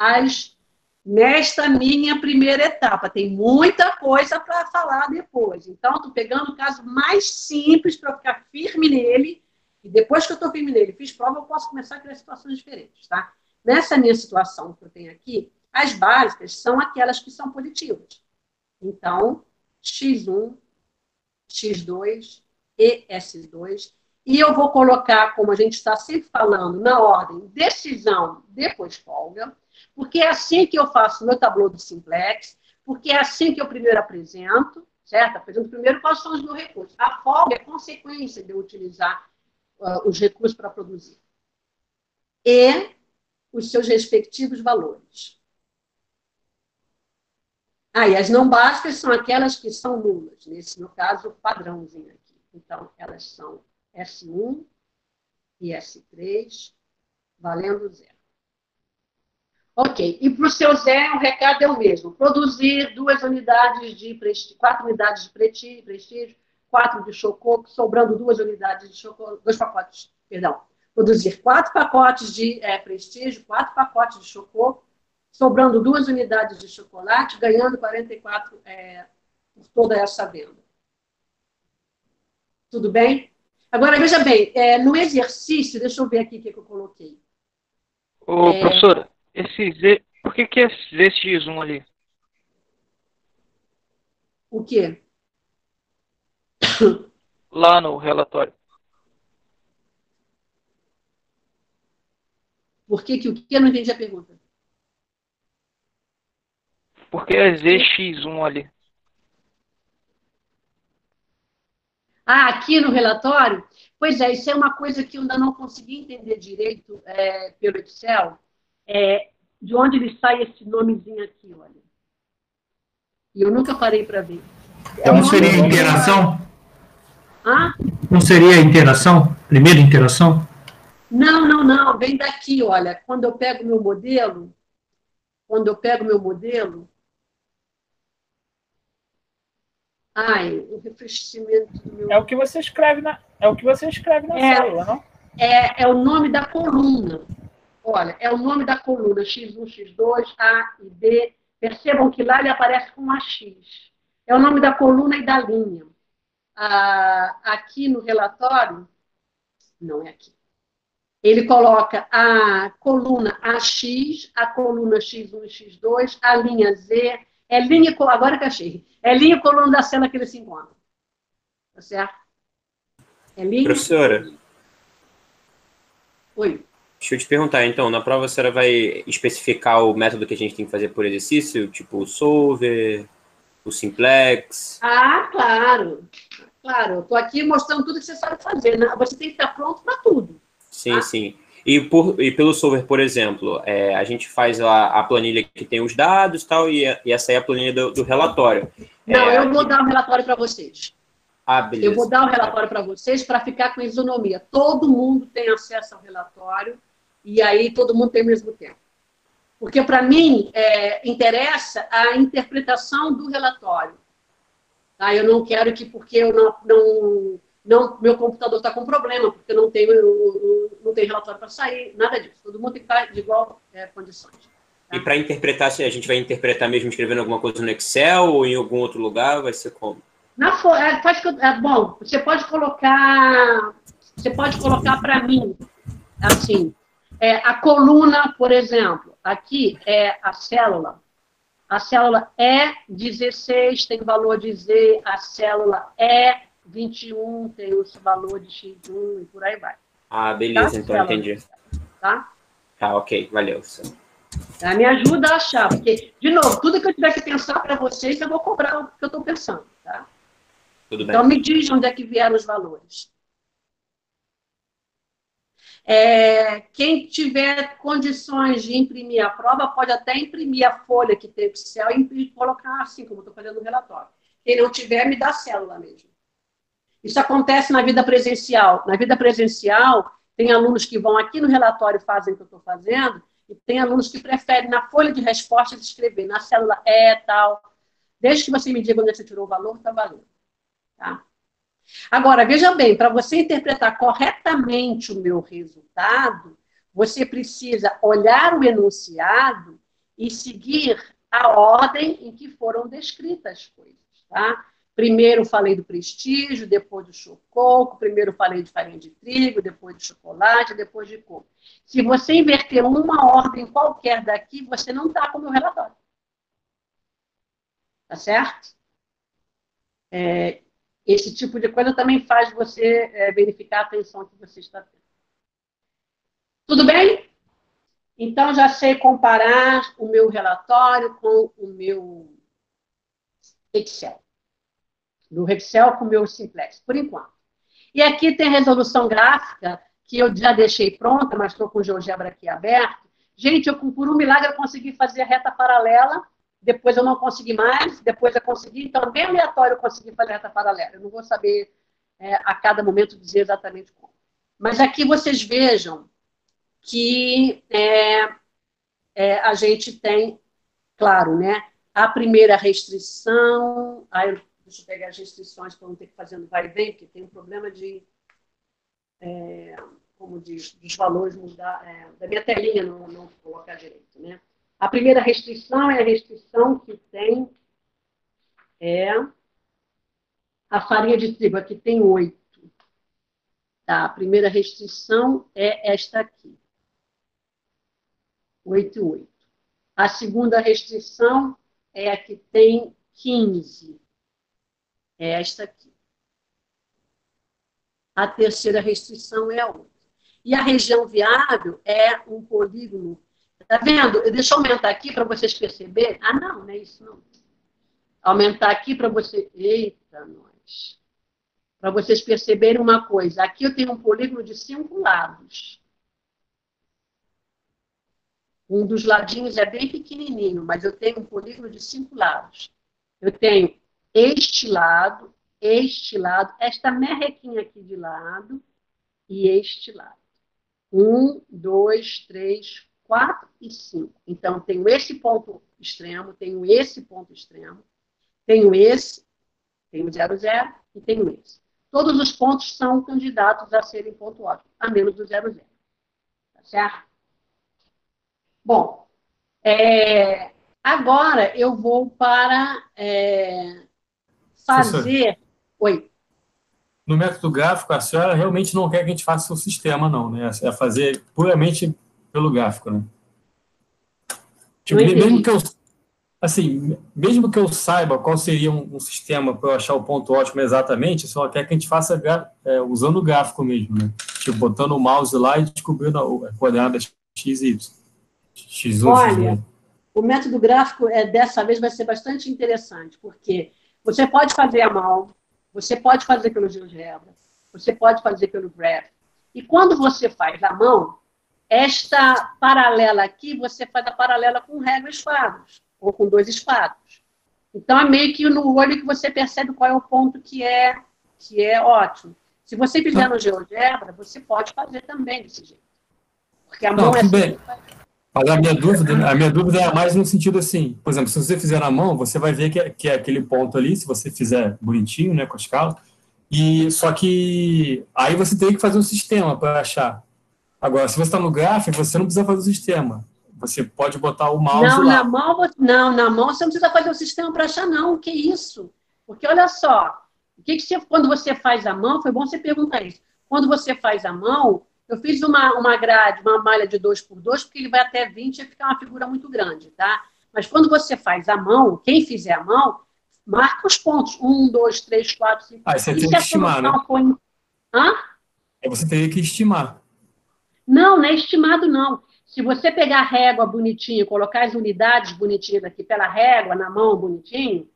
nesta minha primeira etapa. Tem muita coisa para falar depois. Então, estou pegando o caso mais simples para ficar firme nele, e depois que eu estou firme nele, fiz prova, eu posso começar a criar situações diferentes, tá? Nessa minha situação que eu tenho aqui, as básicas são aquelas que são positivas. Então, X1, X2 e S2. E eu vou colocar, como a gente está sempre falando, na ordem decisão, depois folga, porque é assim que eu faço meu tabuleau do simplex, porque é assim que eu primeiro apresento, certo? Apresento primeiro quais são os meus recursos. A folga é consequência de eu utilizar os recursos para produzir. E os seus respectivos valores. E as não básicas são aquelas que são nulas, nesse, no caso, padrãozinho aqui. Então, elas são S1 e S3, valendo 0. Ok, e para o seu Zé, o recado é o mesmo. Produzir 4 unidades de prestígio, 4 de chococo, sobrando 2 unidades de chococo, 2 pacotes, perdão. Produzir 4 pacotes de prestígio, 4 pacotes de chococo, sobrando 2 unidades de chocolate, ganhando 44 por toda essa venda. Tudo bem? Agora, veja bem, no exercício, deixa eu ver aqui o que eu coloquei. Professora, esse Z, por que é ZX1 ali? O quê? Lá no relatório. Por que o que? Eu não entendi a pergunta. Por que é ZX1 ali? Aqui no relatório? Pois é, isso é uma coisa que eu ainda não consegui entender direito pelo Excel, de onde ele sai esse nomezinho aqui, olha. E eu nunca parei para ver. Então não seria interação? Não seria interação? Primeira interação? Não, vem daqui, olha. Quando eu pego meu modelo, o refrescimento do meu... É o que você escreve na célula, não? É o nome da coluna. Olha, é o nome da coluna, X1, X2, A e B. Percebam que lá ele aparece com AX. É o nome da coluna e da linha. Aqui no relatório, não é aqui. Ele coloca a coluna AX, a coluna X1 e X2, a linha Z, agora que achei, é linha e coluna da célula que eles se encontram. Tá certo? Professora? Oi. Deixa eu te perguntar, então, na prova a senhora vai especificar o método que a gente tem que fazer por exercício, tipo o solver, o simplex? Claro. Claro, eu estou aqui mostrando tudo que você sabe fazer, né? Você tem que estar pronto para tudo. Sim, sim. E pelo solver, por exemplo, a gente faz a planilha que tem os dados e tal, e essa é a planilha do relatório. Não, eu vou dar um relatório para vocês. Beleza. Eu vou dar um relatório para vocês para ficar com isonomia. Todo mundo tem acesso ao relatório e aí todo mundo tem ao mesmo tempo. Porque, para mim, interessa a interpretação do relatório. Tá? Eu não quero que, porque eu meu computador está com problema, porque eu não tenho relatório para sair, nada disso. Todo mundo tem que estar de igual condições. Tá? E para interpretar, se a gente vai interpretar mesmo escrevendo alguma coisa no Excel ou em algum outro lugar, vai ser como? Bom, você pode colocar para mim, assim, a coluna, por exemplo, aqui é a célula E16 tem valor de Z, a célula E21 tem o valor de X1 e por aí vai. Beleza, então entendi. Tá? Ok, valeu. Me ajuda a achar, porque, de novo, tudo que eu tiver que pensar para vocês, eu vou cobrar o que eu estou pensando, tá? Tudo bem. Então, me diz onde é que vieram os valores. Quem tiver condições de imprimir a prova, pode até imprimir a folha que tem o Excel e colocar assim, como eu estou fazendo no relatório. Quem não tiver, me dá célula mesmo. Isso acontece na vida presencial. Na vida presencial, tem alunos que vão aqui no relatório e fazem o que eu estou fazendo, e tem alunos que preferem, na folha de respostas, escrever na célula tal. Desde que você me diga onde você tirou o valor, está valendo. Tá? Agora, veja bem, para você interpretar corretamente o meu resultado, você precisa olhar o enunciado e seguir a ordem em que foram descritas as coisas. Tá? Primeiro falei do prestígio, depois do chococo, primeiro falei de farinha de trigo, depois de chocolate, depois de coco. Se você inverter uma ordem qualquer daqui, você não está com o meu relatório. Tá certo? Esse tipo de coisa também faz você verificar a atenção que você está tendo. Tudo bem? Então, já sei comparar o meu relatório com o meu Excel. Do Excel com o meu Simplex, por enquanto. E aqui tem resolução gráfica, que eu já deixei pronta, mas estou com o GeoGebra aqui aberto. Gente, por um milagre eu consegui fazer a reta paralela, depois eu não consegui mais, depois eu consegui, então bem aleatório eu consegui fazer a reta paralela. Eu não vou saber a cada momento dizer exatamente como. Mas aqui vocês vejam que a gente tem, claro, né, a primeira restrição, deixa eu pegar as restrições para não ter que fazer no vai e vem, porque tem um problema de, como diz, dos valores mudar, da minha telinha não colocar direito, né? A primeira restrição é a restrição que tem a farinha de trigo, aqui tem 8. Tá? A primeira restrição é esta aqui. 8 e 8. A segunda restrição é a que tem 15. É esta aqui. A terceira restrição é a outra. E a região viável é um polígono. Tá vendo? Deixa eu aumentar aqui para vocês perceberem. Ah, não é isso não. Aumentar aqui para você. Eita, nós. Para vocês perceberem uma coisa. Aqui eu tenho um polígono de 5 lados. Um dos ladinhos é bem pequenininho, mas eu tenho um polígono de 5 lados. Eu tenho este lado, esta merrequinha aqui de lado e este lado. 1, 2, 3, 4 e 5. Então, tenho esse ponto extremo, tenho esse ponto extremo, tenho esse, tenho 0, 0 e tenho esse. Todos os pontos são candidatos a serem ponto ótimo, a menos do 0, 0. Tá certo? Bom, agora eu vou para fazer... Oi. No método gráfico, a senhora realmente não quer que a gente faça o sistema, não, né? É fazer puramente pelo gráfico, né? Tipo, mesmo que eu saiba qual seria um sistema para eu achar o ponto ótimo exatamente, só quer que a gente faça usando o gráfico mesmo, né? Tipo, botando o mouse lá e descobrindo a coordenada x e y. X1, Olha, X1. O método gráfico, dessa vez, vai ser bastante interessante, porque você pode fazer à mão, você pode fazer pelo GeoGebra, você pode fazer pelo Graph. E quando você faz à mão, esta paralela aqui, você faz a paralela com régua e esquadros, ou com 2 esquadros. Então, é meio que no olho que você percebe qual é o ponto que é ótimo. Se você fizer no GeoGebra, você pode fazer também desse jeito. Porque a mão é assim. Mas a minha dúvida é mais no sentido assim, por exemplo, se você fizer na mão, você vai ver que é aquele ponto ali, se você fizer bonitinho, né, com a escala, e só que aí você tem que fazer um sistema para achar. Agora, se você está no gráfico, você não precisa fazer o sistema. Você pode botar o mouse lá. Na mão você não precisa fazer o sistema para achar, não. Que isso? Porque, olha só, quando você faz a mão, foi bom você perguntar isso. Quando você faz a mão, eu fiz uma grade, uma malha de 2x2, porque ele vai até 20 e fica uma figura muito grande, tá? Mas quando você faz a mão, quem fizer a mão, marca os pontos. 1, 2, 3, 4, 5. Aí você tem que estimar, né? Hã? Aí você teria que estimar. Não é estimado, não. Se você pegar a régua bonitinho, colocar as unidades bonitinhas aqui pela régua, na mão bonitinho,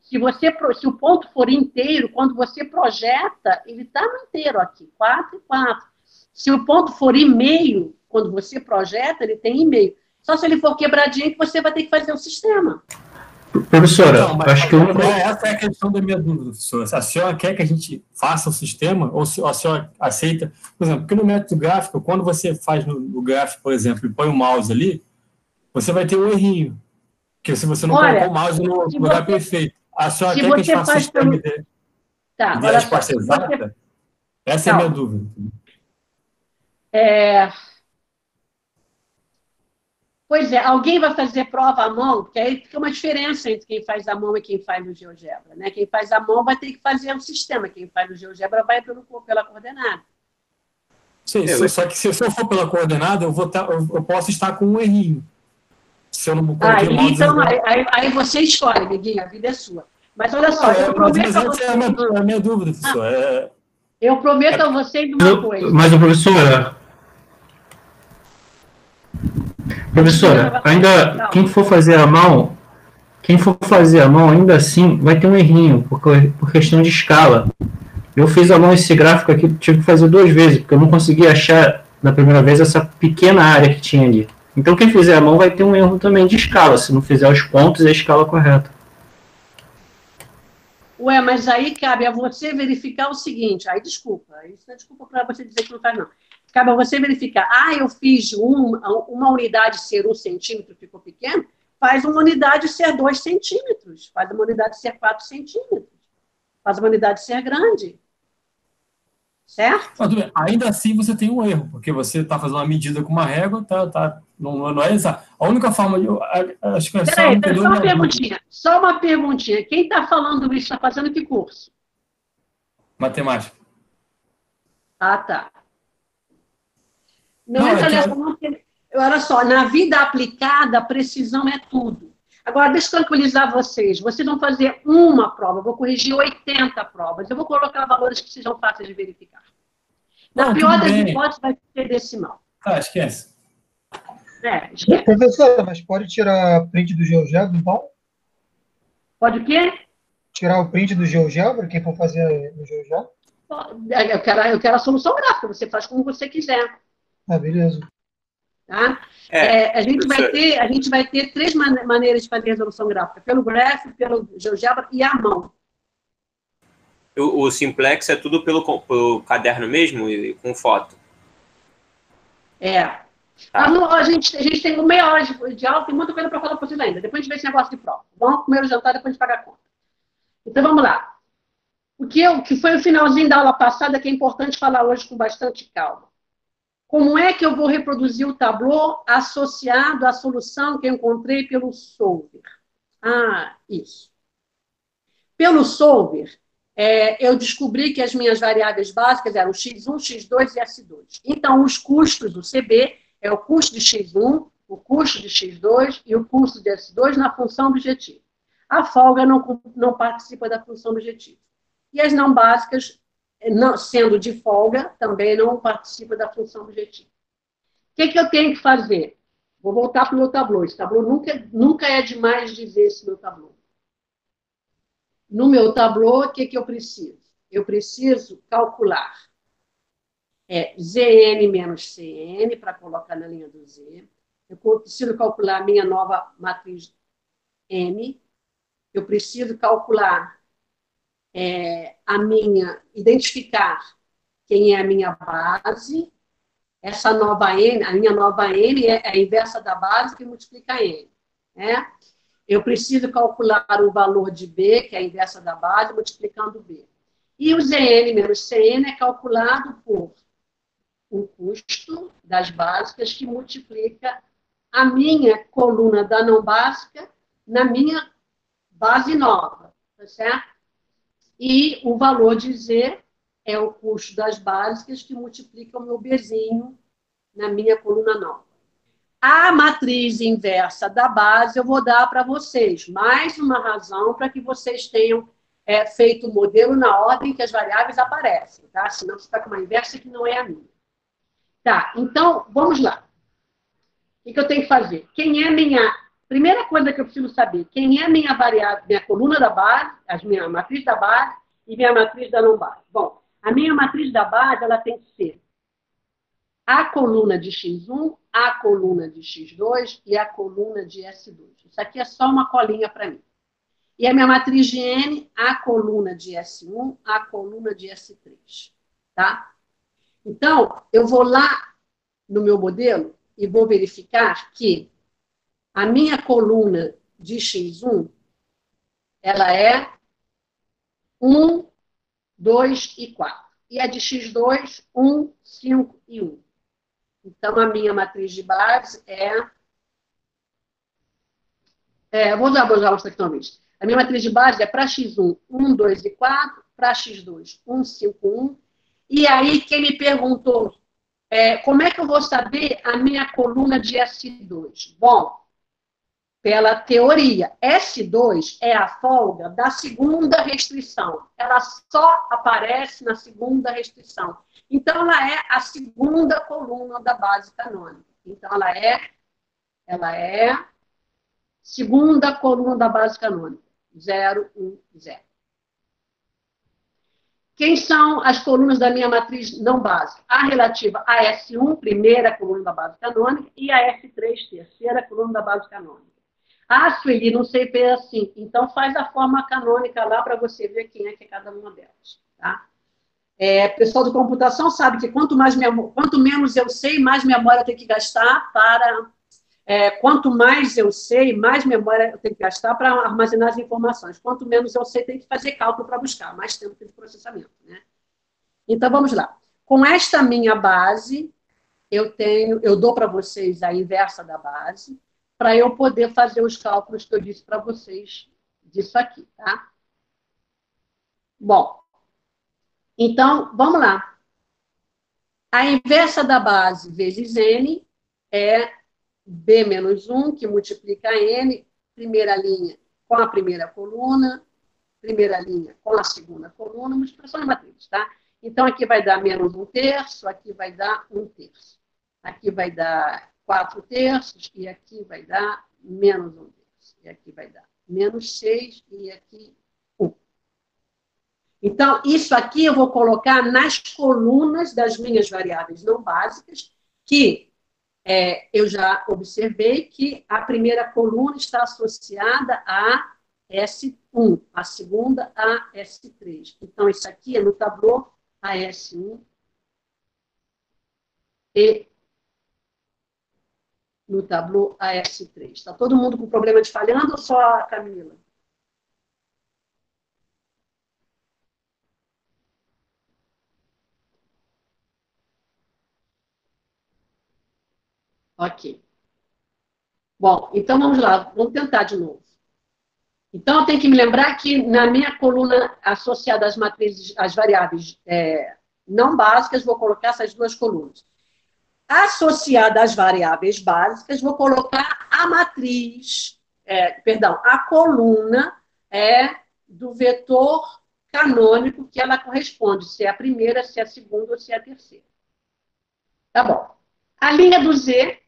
Se o ponto for inteiro, quando você projeta, ele está no inteiro aqui, 4 e 4. Se o ponto for em meio, quando você projeta, ele tem em meio. Só se ele for quebradinho que você vai ter que fazer o sistema. Professora, Então, acho que essa é a questão da minha dúvida, professora. Se a senhora quer que a gente faça o sistema, ou se a senhora aceita, por exemplo, porque no método gráfico, quando você faz no gráfico, por exemplo, e põe o mouse ali, você vai ter um errinho. Porque se você não colocou o mouse no lugar perfeito. A senhora quer que a gente faça o sistema de a resposta exata? Essa é a minha dúvida. Pois é, alguém vai fazer prova à mão, porque aí fica uma diferença entre quem faz à mão e quem faz no GeoGebra, né? Quem faz à mão vai ter que fazer um sistema, quem faz no GeoGebra vai pela coordenada. Sim, só que se eu for pela coordenada, eu posso estar com um errinho. Se eu não coloquei o mouse... Então, aí você escolhe, amiguinho, a vida é sua. Mas olha só, eu prometo a vocês... É a minha dúvida, professor. Eu prometo a vocês uma coisa. Mas, professora, ainda quem for fazer a mão, ainda assim vai ter um errinho, por questão de escala. Eu fiz a mão esse gráfico aqui, tive que fazer 2 vezes, porque eu não consegui achar na primeira vez essa pequena área que tinha ali. Então quem fizer a mão vai ter um erro também de escala, se não fizer os pontos e a escala correta. Ué, mas aí cabe a você verificar o seguinte, desculpa, isso não é desculpa para você dizer que não faz, não. Cabe a você verificar, eu fiz uma unidade ser 1 centímetro, ficou pequeno, faz uma unidade ser 2 centímetros, faz uma unidade ser 4 centímetros, faz uma unidade ser grande. Certo? Mas, ainda assim você tem um erro, porque você está fazendo uma medida com uma régua, não é exato. A única forma de... Acho que só uma perguntinha. Quem está falando isso está fazendo que curso? Matemática. Tá. Olha só, na vida aplicada, a precisão é tudo. Agora, deixa eu tranquilizar vocês. Vocês vão fazer uma prova, eu vou corrigir 80 provas. Eu vou colocar valores que sejam fáceis de verificar. Na pior das hipóteses, vai ser decimal. Esquece. Esquece. Professora, mas pode tirar print do GeoGebra, então? Pode o quê? Tirar o print do GeoGebra, quem for fazer no GeoGebra? Eu quero a solução gráfica, você faz como você quiser. Beleza. Tá? A gente vai ter 3 maneiras de fazer resolução gráfica: pelo gráfico, pelo GeoGebra e à mão. O Simplex é tudo pelo caderno mesmo e com foto? Tá. A gente tem meia hora de aula, tem muita coisa para falar para vocês ainda. Depois a gente vê esse negócio de prova. Vamos comer o jantar, depois a gente paga a conta. Então vamos lá. O que foi o finalzinho da aula passada que é importante falar hoje com bastante calma. Como é que eu vou reproduzir o tablô associado à solução que eu encontrei pelo solver? Isso. Pelo solver, eu descobri que as minhas variáveis básicas eram x1, x2 e s2. Então, os custos, o CB, é o custo de x1, o custo de x2 e o custo de s2 na função objetivo. A folga não participa da função objetivo. E as não básicas, sendo de folga, também não participa da função objetiva. O que eu tenho que fazer? Vou voltar para o meu tablô. Esse tablô nunca é demais dizer esse meu tablô. No meu tablô, o que eu preciso? Eu preciso calcular Zn menos Cn, para colocar na linha do Z. Eu preciso calcular a minha nova matriz M. Eu preciso calcular identificar quem é a minha base. Essa nova N, a minha nova N é a inversa da base que multiplica N. Eu preciso calcular o valor de B, que é a inversa da base, multiplicando B. E o Zn menos Cn é calculado por o custo das básicas que multiplica a minha coluna da não básica na minha base nova, tá certo? E o valor de Z é o custo das básicas que multiplica o meu Bzinho na minha coluna nova. A matriz inversa da base eu vou dar para vocês. Mais uma razão para que vocês tenham feito o modelo na ordem que as variáveis aparecem, tá? Senão você está com uma inversa que não é a minha. Tá, então, vamos lá. O que eu tenho que fazer? Quem é minha Primeira coisa que eu preciso saber, quem é minha variável, minha coluna da base, minha matriz da base e minha matriz da não base. Bom, a minha matriz da base, ela tem que ser a coluna de X1, a coluna de X2 e a coluna de S2. Isso aqui é só uma colinha para mim. E a minha matriz de N, a coluna de S1, a coluna de S3. Tá? Então, eu vou lá no meu modelo e vou verificar que a minha coluna de X1, ela é 1, 2 e 4. E a de X2, 1, 5 e 1. Então, a minha matriz de base vou usar os tecnologistas. A minha matriz de base é para X1, 1, 2 e 4, para X2, 1, 5, 1. E aí, quem me perguntou, como é que eu vou saber a minha coluna de S2? Bom, pela teoria, S2 é a folga da segunda restrição. Ela só aparece na segunda restrição. Então, ela é a segunda coluna da base canônica. Então, ela é segunda coluna da base canônica. 0, 1, 0. Quem são as colunas da minha matriz não básica? A relativa a S1, primeira coluna da base canônica, e a S3, terceira coluna da base canônica. Ah, Sueli, não sei ver assim. Então, faz a forma canônica lá para você ver quem é que é cada uma delas. Tá? Pessoal de computação sabe que quanto menos eu sei, mais memória eu tenho que gastar para... quanto mais eu sei, mais memória eu tenho que gastar para armazenar as informações. Quanto menos eu sei, tem que fazer cálculo para buscar, mais tempo de processamento. Né? Então, vamos lá. Com esta minha base, eu dou para vocês a inversa da base, para eu poder fazer os cálculos que eu disse para vocês disso aqui, tá? Bom, então, vamos lá. A inversa da base vezes N é B menos 1, que multiplica N, primeira linha com a primeira coluna, primeira linha com a segunda coluna, multiplicação de matriz, tá? Então, aqui vai dar menos 1/3, aqui vai dar 1/3. Aqui vai dar 4/3, e aqui vai dar menos 1/3. E aqui vai dar menos 6, e aqui 1. Então, isso aqui eu vou colocar nas colunas das minhas variáveis não básicas, que eu já observei que a primeira coluna está associada a S1, a segunda a S3. Então, isso aqui é no tablô a S1 e no tablô AS3. Está todo mundo com problema de falhando ou só a Camila? Ok. Bom, então vamos lá, vamos tentar de novo. Então, eu tenho que me lembrar que na minha coluna associada às matrizes, às variáveis não básicas, vou colocar essas duas colunas. Associada às variáveis básicas, vou colocar a matriz, a coluna do vetor canônico que ela corresponde, se é a primeira, se é a segunda ou se é a terceira. Tá bom. A linha do Z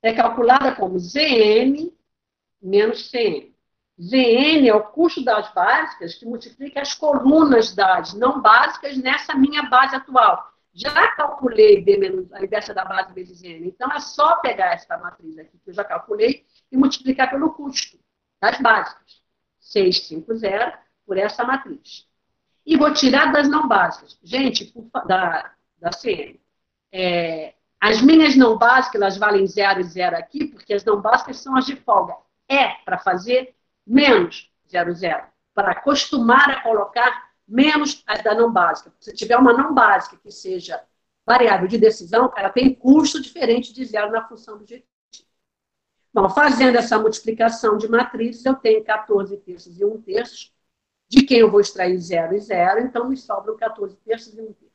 é calculada como Zn menos Cn. Zn é o custo das básicas que multiplica as colunas das não básicas nessa minha base atual. Já calculei B menos a inversa da base vezes N. Então, é só pegar essa matriz aqui que eu já calculei e multiplicar pelo custo das básicas. 650 por essa matriz. E vou tirar das não básicas. Gente, da CN. As minhas não básicas, elas valem 0 e 0 aqui, porque as não básicas são as de folga. Para fazer menos 0, 0. Para acostumar a colocar menos as da não básica. Se tiver uma não básica que seja variável de decisão, ela tem custo diferente de 0 na função objetiva. Bom, fazendo essa multiplicação de matrizes, eu tenho 14/3 e 1/3, de quem eu vou extrair 0 e 0, então me sobram 14/3 e 1/3.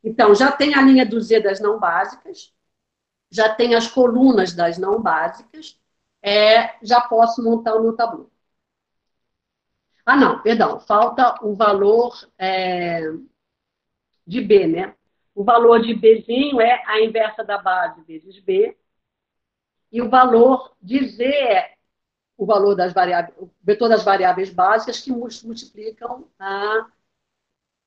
Então, já tem a linha do Z das não básicas, já tem as colunas das não básicas, já posso montar o meu tabuleiro. Ah, não, perdão, falta o valor de B, né? O valor de Bzinho é a inversa da base vezes B, e o valor de Z é o valor das variáveis, o vetor das variáveis básicas que multiplicam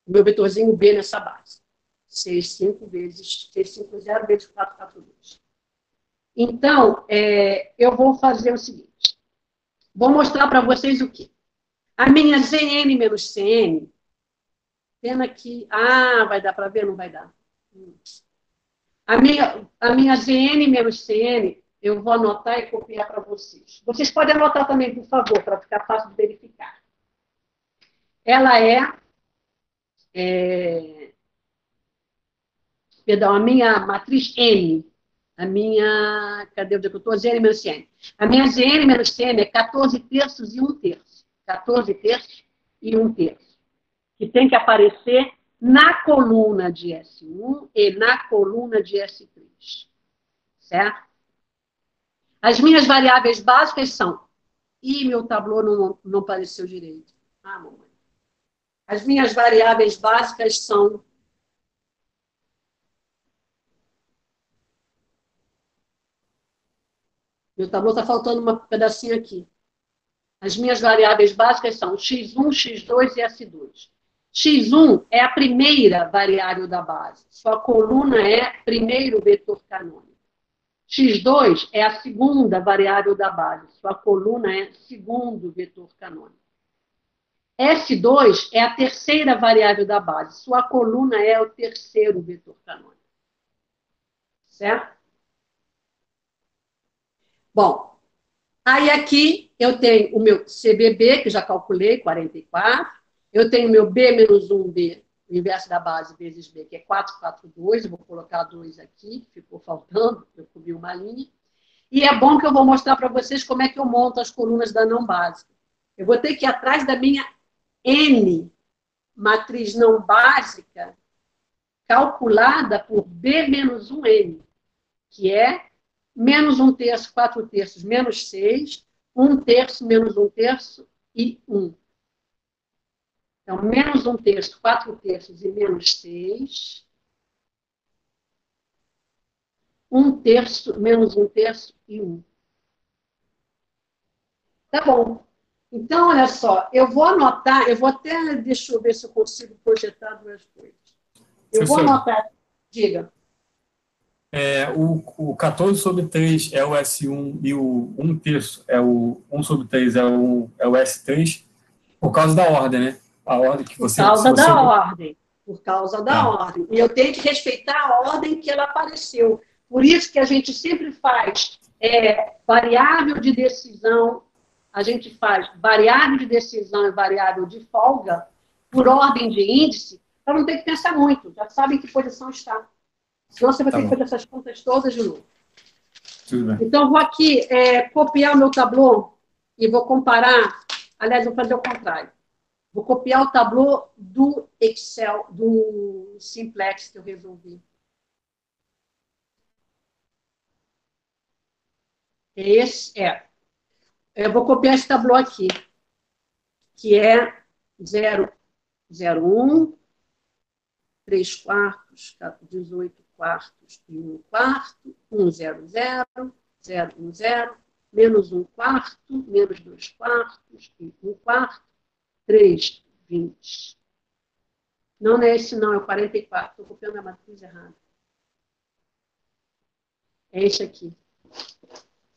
o meu vetorzinho B nessa base. 6,5 vezes 650 vezes 442. Então, eu vou fazer o seguinte. Vou mostrar para vocês o quê? A minha ZN menos CN, pena que... vai dar para ver? Não vai dar. A minha ZN menos CN, eu vou anotar e copiar para vocês. Vocês podem anotar também, por favor, para ficar fácil de verificar. Ela perdão, a minha matriz N, cadê onde eu estou? ZN menos CN. A minha ZN menos CN é 14 terços e 1 terço. 14 terços e 1 terço. Que tem que aparecer na coluna de S1 e na coluna de S3. Certo? As minhas variáveis básicas são... meu tabuleiro não apareceu direito. Mamãe. As minhas variáveis básicas são... Meu tabuleiro está faltando um pedacinho aqui. As minhas variáveis básicas são x1, x2 e s2. x1 é a primeira variável da base. Sua coluna é primeiro vetor canônico. x2 é a segunda variável da base. Sua coluna é segundo vetor canônico. S2 é a terceira variável da base. Sua coluna é o terceiro vetor canônico. Certo? Bom, aí aqui eu tenho o meu CBB, que já calculei, 44. Eu tenho o meu B menos 1B, o inverso da base, vezes B, que é 442. Eu vou colocar 2 aqui, que ficou faltando, eu comi uma linha. E é bom que eu vou mostrar para vocês como é que eu monto as colunas da não básica. Eu vou ter que ir atrás da minha N, matriz não básica, calculada por B menos 1N, que é menos 1 terço, 4 terços, menos 6, 1 terço, menos 1 terço e 1. Então, menos 1 terço, 4 terços e menos 6. 1 terço, menos 1 terço e 1. Tá bom. Então, olha só, eu vou anotar, deixa eu ver se eu consigo projetar duas coisas. Eu vou anotar, diga. O 14 sobre 3 é o S1 e o 1 terço é o 1 sobre 3 é o S3, por causa da ordem, né? A ordem que você... Por causa da ordem. Por causa da ordem. E eu tenho que respeitar a ordem que ela apareceu. Por isso que a gente sempre faz variável de decisão, a gente faz variável de decisão e variável de folga por ordem de índice, para não ter que pensar muito. Já sabem que posição está. Senão você vai ter que fazer essas contas todas de novo. Então, vou aqui copiar o meu tabuleau e vou comparar. Aliás, vou fazer o contrário. Vou copiar o tabuleau do Excel, do Simplex que eu resolvi. Eu vou copiar esse tabuleau aqui, que é 0,01, 3 quartos, 18 quartos e 1 quarto, 1,00, 0,10, menos 1 quarto, menos 2 quartos e 1 quarto, 3,20. Não é esse não, é o 44. Estou copiando a matriz errada. É esse aqui.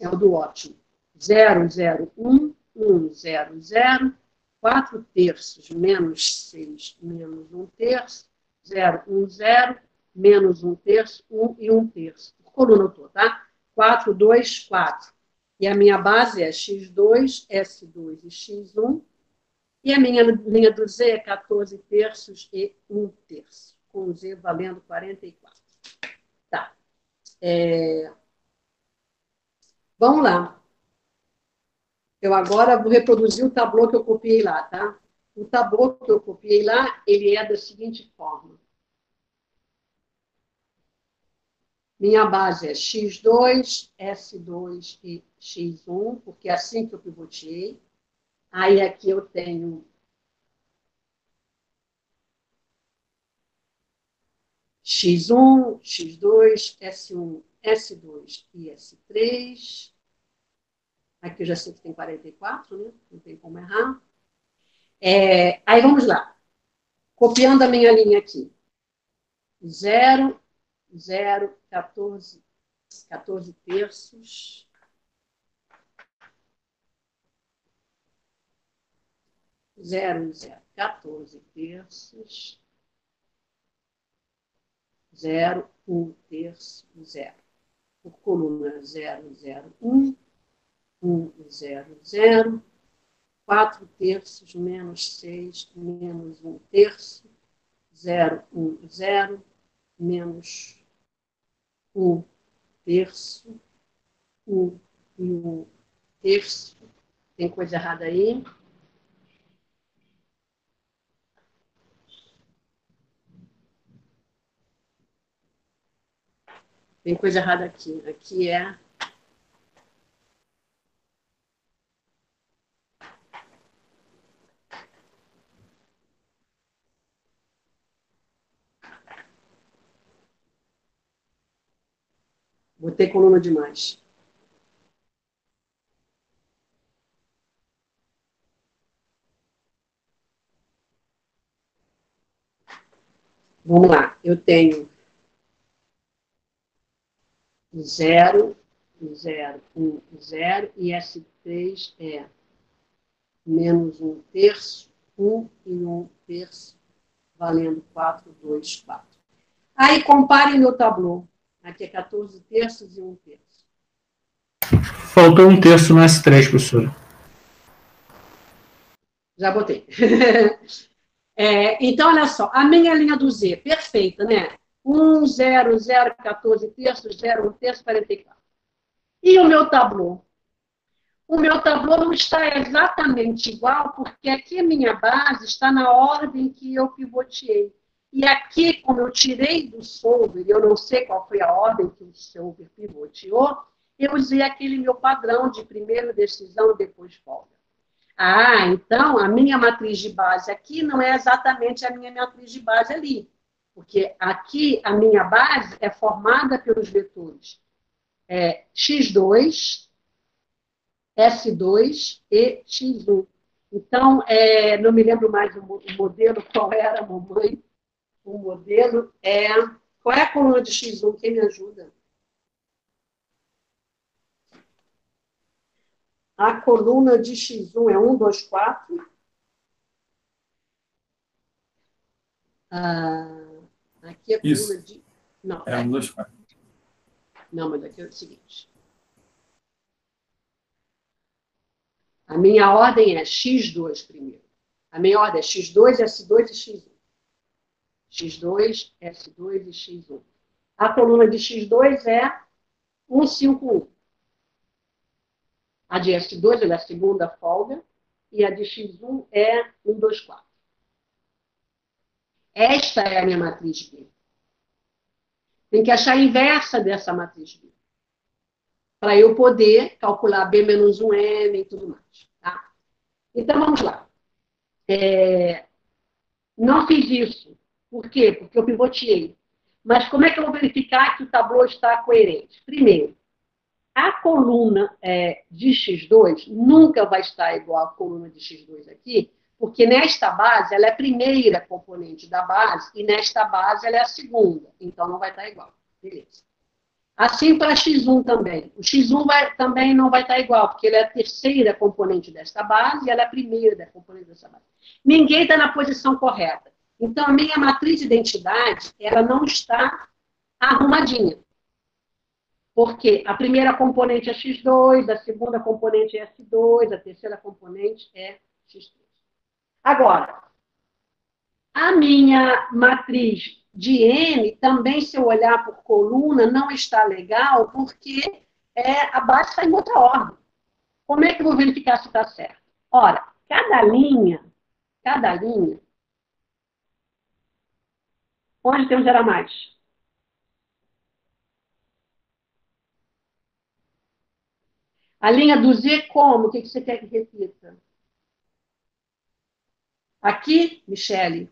É o do ótimo. 0,01, 1,00, 4 terços menos 6 menos 1 terço, 0,10, menos 1 terço, 1 e 1 terço. Por coluna eu estou, tá? 4, 2, 4. E a minha base é x2, s2 e x1. E a minha linha do Z é 14 terços e 1 terço, com o Z valendo 44. Tá. Vamos lá. Eu agora vou reproduzir o tabuleau que eu copiei lá, tá? O tabuleau que eu copiei lá, ele é da seguinte forma. Minha base é x2, s2 e x1, porque é assim que eu pivoteei. Aí aqui eu tenho x1, x2, s1, s2 e s3. Aqui eu já sei que tem 44, né? Não tem como errar. Aí vamos lá. Copiando a minha linha aqui. 0, 0, 14 terços. 0, 0, 14 terços. 0, 1 terço, 0. Por coluna 0, 0, 1. 1, 0, 0. 4 terços menos 6 menos 1 terço. 0, 1, 0. Menos 1 terço. 1 e 1 terço. Tem coisa errada aí? Tem coisa errada aqui. Aqui é... Botei coluna demais. Vamos lá. Eu tenho 0, 0, 1, 0. E S3 é menos 1 terço, 1 e 1 terço, valendo 4, 2, 4. Aí, comparem meu tablô. Aqui é 14 terços e 1 terço. Faltou 1 terço no S3, professora. Já botei. Então, olha só. A minha linha do Z, perfeita, né? 1, 0, 0, 14 terços, 0, 1 terço, 44. E o meu tablô? O meu tablô não está exatamente igual, porque aqui a minha base está na ordem que eu pivoteei. E aqui, como eu tirei do solver, eu não sei qual foi a ordem que o solver pivoteou, eu usei aquele meu padrão de primeiro decisão, depois folga. Ah, então a minha matriz de base aqui não é exatamente a minha matriz de base ali. Porque aqui a minha base é formada pelos vetores x2, S2 e X1. Então, não me lembro mais o modelo, qual era, mamãe. O modelo é... Qual é a coluna de X1? Quem me ajuda? A coluna de X1 é 1, 2, 4. Aqui é a coluna de... Não, é 1, 2, 4. Não, mas aqui é o seguinte. A minha ordem é X2 primeiro. A minha ordem é X2, S2 e X1. X2, S2 e X1. A coluna de X2 é 1, 5, 1. A de S2 é a segunda folga. E a de X1 é 1, 2, 4. Esta é a minha matriz B. Tem que achar a inversa dessa matriz B. Para eu poder calcular B menos 1M e tudo mais. Tá? Então, vamos lá. Não fiz isso. Por quê? Porque eu pivoteei. Mas como é que eu vou verificar que o tablô está coerente? Primeiro, a coluna de X2 nunca vai estar igual à coluna de X2 aqui, porque nesta base ela é a primeira componente da base e nesta base ela é a segunda. Então, não vai estar igual. Beleza. Assim para X1 também. O X1 também não vai estar igual, porque ele é a terceira componente desta base e ela é a primeira da componente dessa base. Ninguém está na posição correta. Então, a minha matriz de identidade, ela não está arrumadinha. Porque a primeira componente é X2, a segunda componente é S2, a terceira componente é X3. Agora, a minha matriz de N, também, se eu olhar por coluna, não está legal, porque a base está em outra ordem. Como é que eu vou verificar se está certo? Ora, cada linha, onde tem um zero a mais? A linha do Z, como? O que você quer que repita? Aqui, Michele.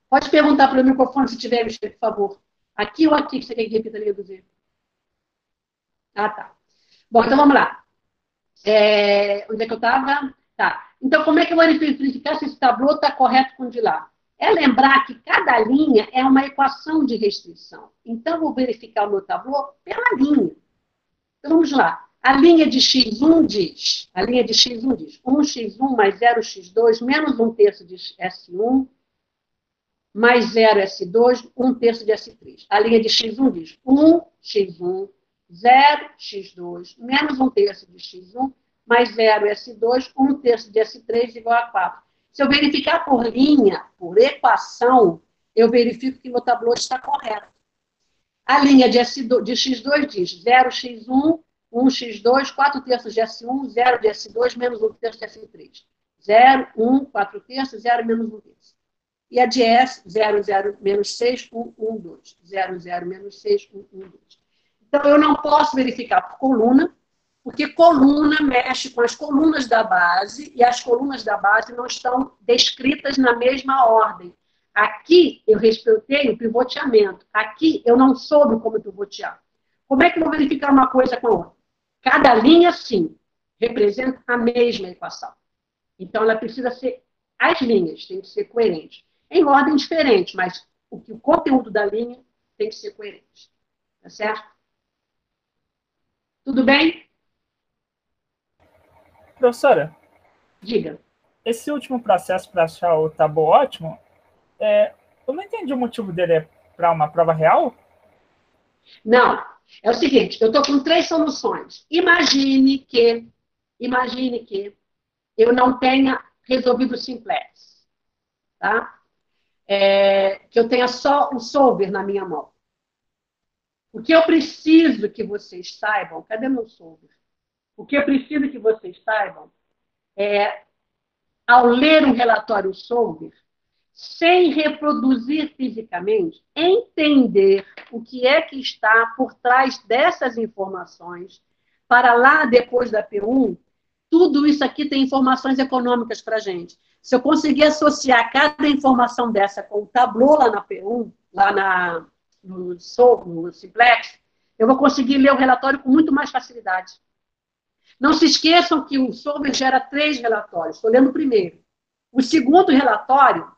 Pode perguntar para o microfone se tiver, Michele, por favor. Aqui ou aqui que você quer que repita a linha do Z? Ah, tá. Bom, então vamos lá. Onde é que eu estava? Tá. Então, como é que eu vou verificar se esse tablô está correto com o de lá? É lembrar que cada linha é uma equação de restrição. Então, eu vou verificar o meu tablô pela linha. Então, vamos lá. A linha de x1 diz, 1x1 mais 0x2 menos 1/3 de S1 mais 0S2, 1/3 de S3. A linha de x1 diz 1x1, 0x2, menos 1/3 de x1, mais 0S2, 1/3 de S3 igual a 4. Se eu verificar por linha, por equação, eu verifico que meu tablô está correto. A linha de x2 diz 0x1, 1x2, 4/3 de S1, 0 de S2, menos 1/3 de S3. 0, 1, 4/3, 0, menos 1/3. E a de S, 0, 0, menos 6, 1, 1, 2. 0, 0, menos 6, 1, 1, 2. Então, eu não posso verificar por coluna, porque coluna mexe com as colunas da base, e as colunas da base não estão descritas na mesma ordem. Aqui, eu respeitei o pivoteamento. Aqui, eu não soube como pivotear. Como é que eu vou verificar uma coisa com a outra? Cada linha, sim, representa a mesma equação. Então, ela precisa ser... As linhas têm que ser coerentes. Em ordem diferente, mas o conteúdo da linha tem que ser coerente. Tá certo? Tudo bem? Professora? Diga. Esse último processo para achar o tabu ótimo, eu não entendi o motivo dele. É para uma prova real? Não. É o seguinte, eu estou com 3 soluções. Imagine que eu não tenha resolvido o simplex. Tá? Que eu tenha só o solver na minha mão. O que eu preciso que vocês saibam... Cadê meu solver? O que eu preciso que vocês saibam é, ao ler um relatório solver, sem reproduzir fisicamente, entender o que é que está por trás dessas informações, para lá, depois da P1, tudo isso aqui tem informações econômicas para a gente. Se eu conseguir associar cada informação dessa com o tablô lá na P1, lá no Simplex, eu vou conseguir ler o relatório com muito mais facilidade. Não se esqueçam que o solver gera 3 relatórios. Estou lendo o primeiro. O segundo relatório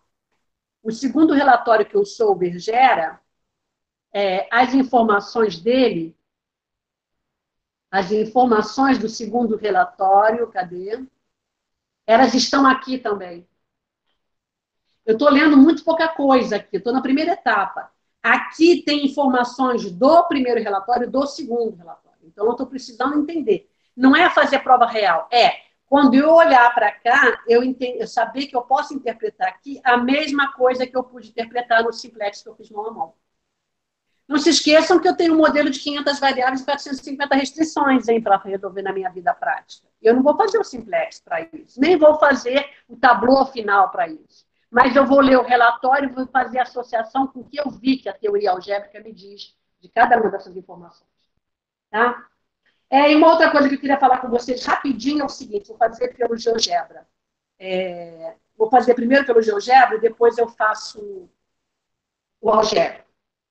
que o solver gera, as informações dele, as informações do segundo relatório, cadê? Elas estão aqui também. Eu estou lendo muito pouca coisa aqui, estou na primeira etapa. Aqui tem informações do primeiro relatório e do segundo relatório. Então, eu estou precisando entender. Não é fazer prova real, quando eu olhar para cá, eu saber que eu posso interpretar aqui a mesma coisa que eu pude interpretar no simplex que eu fiz mão a mão. Não se esqueçam que eu tenho um modelo de 500 variáveis e 450 restrições para resolver na minha vida prática. Eu não vou fazer o simplex para isso, nem vou fazer o tablô final para isso. Mas eu vou ler o relatório e vou fazer associação com o que eu vi que a teoria algébrica me diz de cada uma dessas informações. Tá? E uma outra coisa que eu queria falar com vocês rapidinho é o seguinte, vou fazer pelo GeoGebra. Vou fazer primeiro pelo GeoGebra e depois eu faço o algébrico.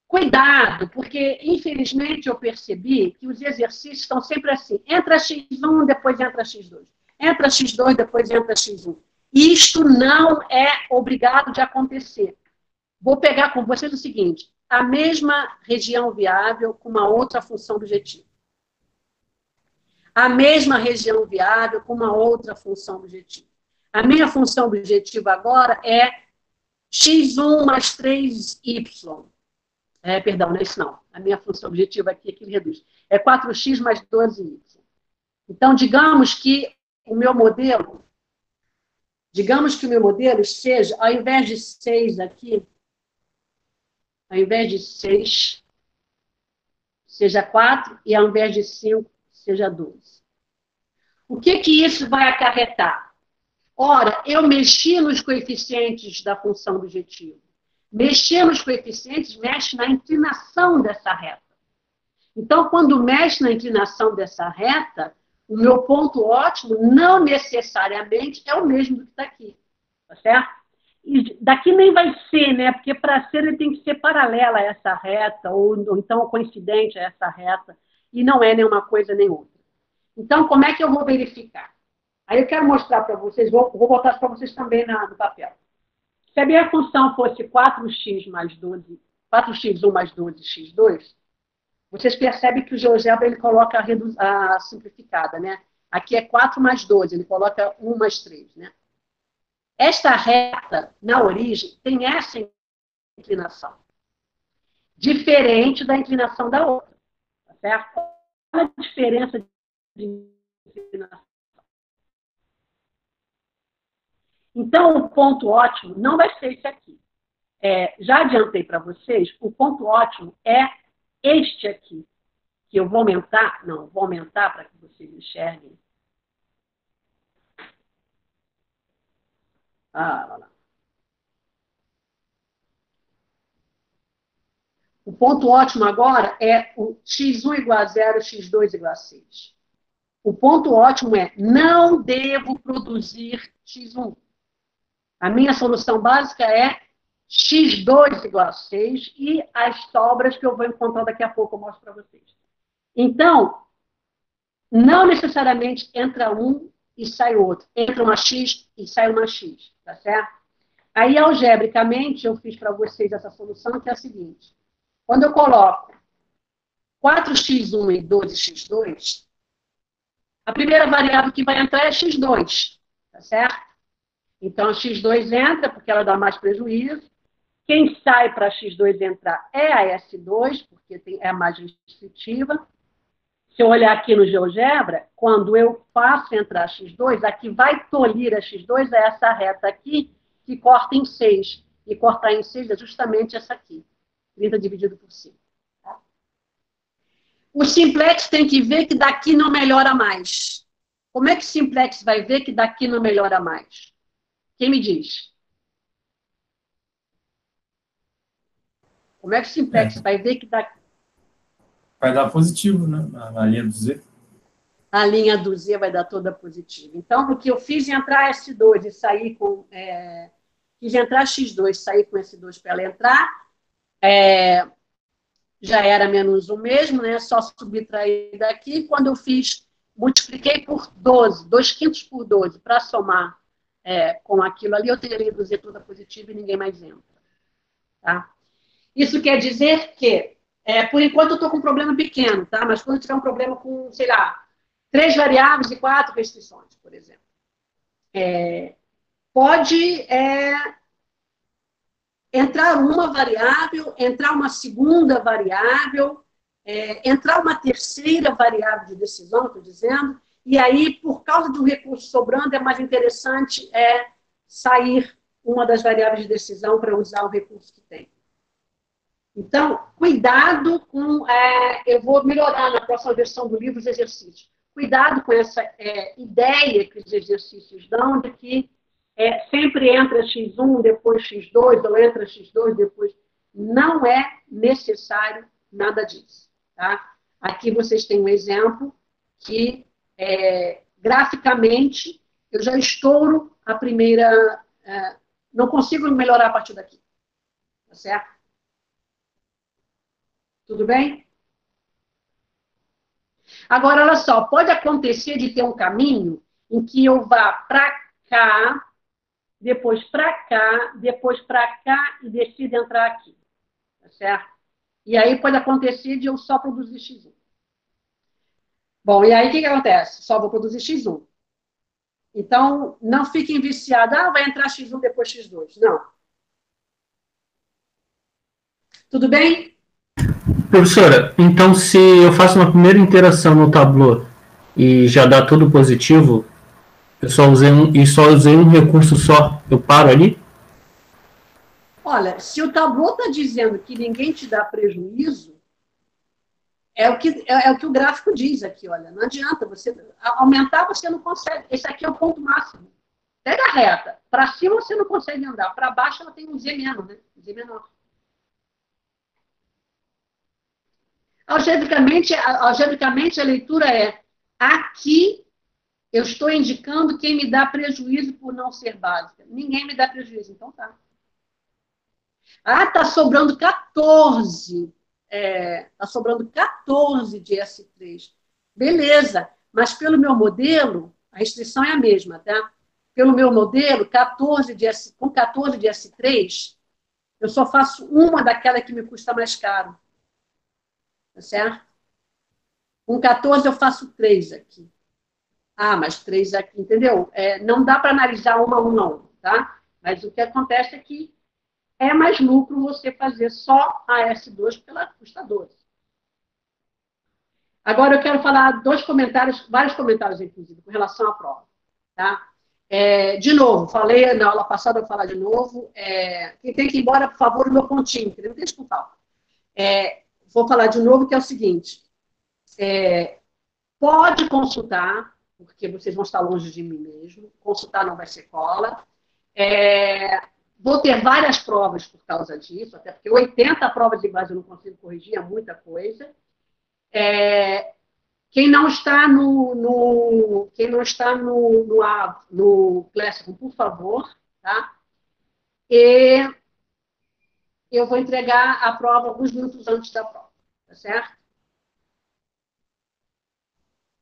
Cuidado, porque, infelizmente, eu percebi que os exercícios estão sempre assim. Entra x1, depois entra x2. Entra x2, depois entra x1. Isto não é obrigado de acontecer. Vou pegar com vocês o seguinte, a mesma região viável com uma outra função objetiva. A mesma região viável com uma outra função objetiva. A minha função objetiva agora é x1 mais 3y. Perdão, não é isso não. A minha função objetiva aqui é que ele reduz. É 4x mais 12y. Então, digamos que o meu modelo seja, ao invés de 6 aqui, ao invés de 6, seja 4, e ao invés de 5, seja 12. O que isso vai acarretar? Ora, eu mexi nos coeficientes da função objetiva. Mexer nos coeficientes mexe na inclinação dessa reta. Então, quando mexe na inclinação dessa reta, o meu ponto ótimo não necessariamente é o mesmo do que está aqui. Tá certo? E daqui nem vai ser, né? Porque para ser ele tem que ser paralela a essa reta, ou então coincidente a essa reta. e não é nenhuma coisa nem outra. Então, como é que eu vou verificar? Aí eu quero mostrar para vocês, vou botar para vocês também no papel. Se a minha função fosse 4x mais 12, 4x1 mais 12x2, vocês percebem que o GeoGebra ele coloca a simplificada, né? Aqui é 4 mais 12, ele coloca 1 mais 3, né? Esta reta, na origem, tem essa inclinação. Diferente da inclinação da outra. Tá certo? Qual a diferença de inclinação? Então, o ponto ótimo não vai ser esse aqui. Já adiantei para vocês, o ponto ótimo é este aqui. Que eu vou aumentar, vou aumentar para que vocês enxerguem. Olha lá. O ponto ótimo agora é o x1 igual a 0, x2 igual a 6. O ponto ótimo é não devo produzir x1. A minha solução básica é x2 igual a 6 e as sobras que eu vou encontrar daqui a pouco eu mostro para vocês. Então, não necessariamente entra um e sai outro. Entra uma x e sai uma x, tá certo? Aí, algebricamente, eu fiz para vocês essa solução que é a seguinte. Quando eu coloco 4x1 e 12x2, a primeira variável que vai entrar é x2, tá certo? Então, x2 entra, porque ela dá mais prejuízo. Quem sai para x2 entrar é a S2, porque é a mais restritiva. Se eu olhar aqui no GeoGebra, quando eu faço entrar x2, a que vai tolir a x2 é essa reta aqui, que corta em 6. E cortar em 6 é justamente essa aqui, 30 dividido por 5. Tá? O simplex tem que ver que daqui não melhora mais. Como é que o simplex vai ver que daqui não melhora mais? Quem me diz? Como é que o simplex vai ver que daqui... Vai dar positivo, né? Na linha do Z. A linha do Z vai dar toda positiva. Então, o que eu fiz entrar S2 e sair com... fiz entrar X2, sair com S2 para ela entrar, já era menos 1 mesmo, né? Só subtrair daqui. Quando eu fiz, multipliquei por 12, 2/5 por 12, para somar com aquilo ali, eu teria do Z toda positiva e ninguém mais entra. Tá? Isso quer dizer que, por enquanto, eu estou com um problema pequeno, tá? Mas quando eu tiver um problema com, sei lá, 3 variáveis e 4 restrições, por exemplo, pode entrar uma variável, entrar uma segunda variável, entrar uma terceira variável de decisão, estou dizendo, e aí, por causa de um recurso sobrando, é mais interessante sair uma das variáveis de decisão para usar o recurso que tem. Então, cuidado com... eu vou melhorar na próxima versão do livro os exercícios. Cuidado com essa ideia que os exercícios dão de que sempre entra x1, depois x2, ou entra x2, depois... Não é necessário nada disso. Tá? Aqui vocês têm um exemplo que, graficamente, eu já estouro a primeira... não consigo melhorar a partir daqui. Tá certo? Tudo bem? Agora, olha só, pode acontecer de ter um caminho em que eu vá para cá, depois para cá, depois para cá e decida entrar aqui. Tá certo? E aí pode acontecer de eu só produzir x1. Bom, e aí o que acontece? Só vou produzir x1. Então, não fiquem viciados. Vai entrar x1 depois x2. Não. Tudo bem? Professora, então se eu faço uma primeira interação no Tableau e já dá tudo positivo, eu só usei um recurso só, eu paro ali? Olha, se o Tableau está dizendo que ninguém te dá prejuízo, é o que o gráfico diz aqui, olha, não adianta, você aumentar você não consegue, esse aqui é o ponto máximo. Pega a reta, para cima você não consegue andar, para baixo ela tem um Z menos, né? Z menor. Algebricamente, a leitura é: aqui eu estou indicando quem me dá prejuízo por não ser básica. Ninguém me dá prejuízo, então tá. Está sobrando 14. está sobrando 14 de S3. Beleza, mas pelo meu modelo, a restrição é a mesma, tá? Pelo meu modelo, com 14 de S3, eu só faço uma daquela que me custa mais caro. Tá certo? Com 14 eu faço 3 aqui. Ah, mas 3 aqui, entendeu? Não dá para analisar uma a uma, não, tá? Mas o que acontece é que é mais lucro você fazer só a S2 porque ela custa 12. Agora eu quero falar vários comentários, inclusive, com relação à prova. Tá? De novo, falei na aula passada, vou falar de novo. Quem tem que ir embora, por favor, o meu pontinho, que não deixa com falta. Vou falar de novo, que é o seguinte. Pode consultar, porque vocês vão estar longe de mim mesmo. Consultar não vai ser cola. Vou ter várias provas por causa disso, até porque 80 provas iguais eu não consigo corrigir, é muita coisa. Quem não está no Classroom, por favor, tá? E eu vou entregar a prova alguns minutos antes da prova, tá certo?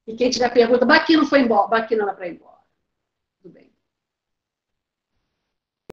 E quem tiver pergunta, Baqui não foi embora, Baqui não é para ir embora. Tudo bem.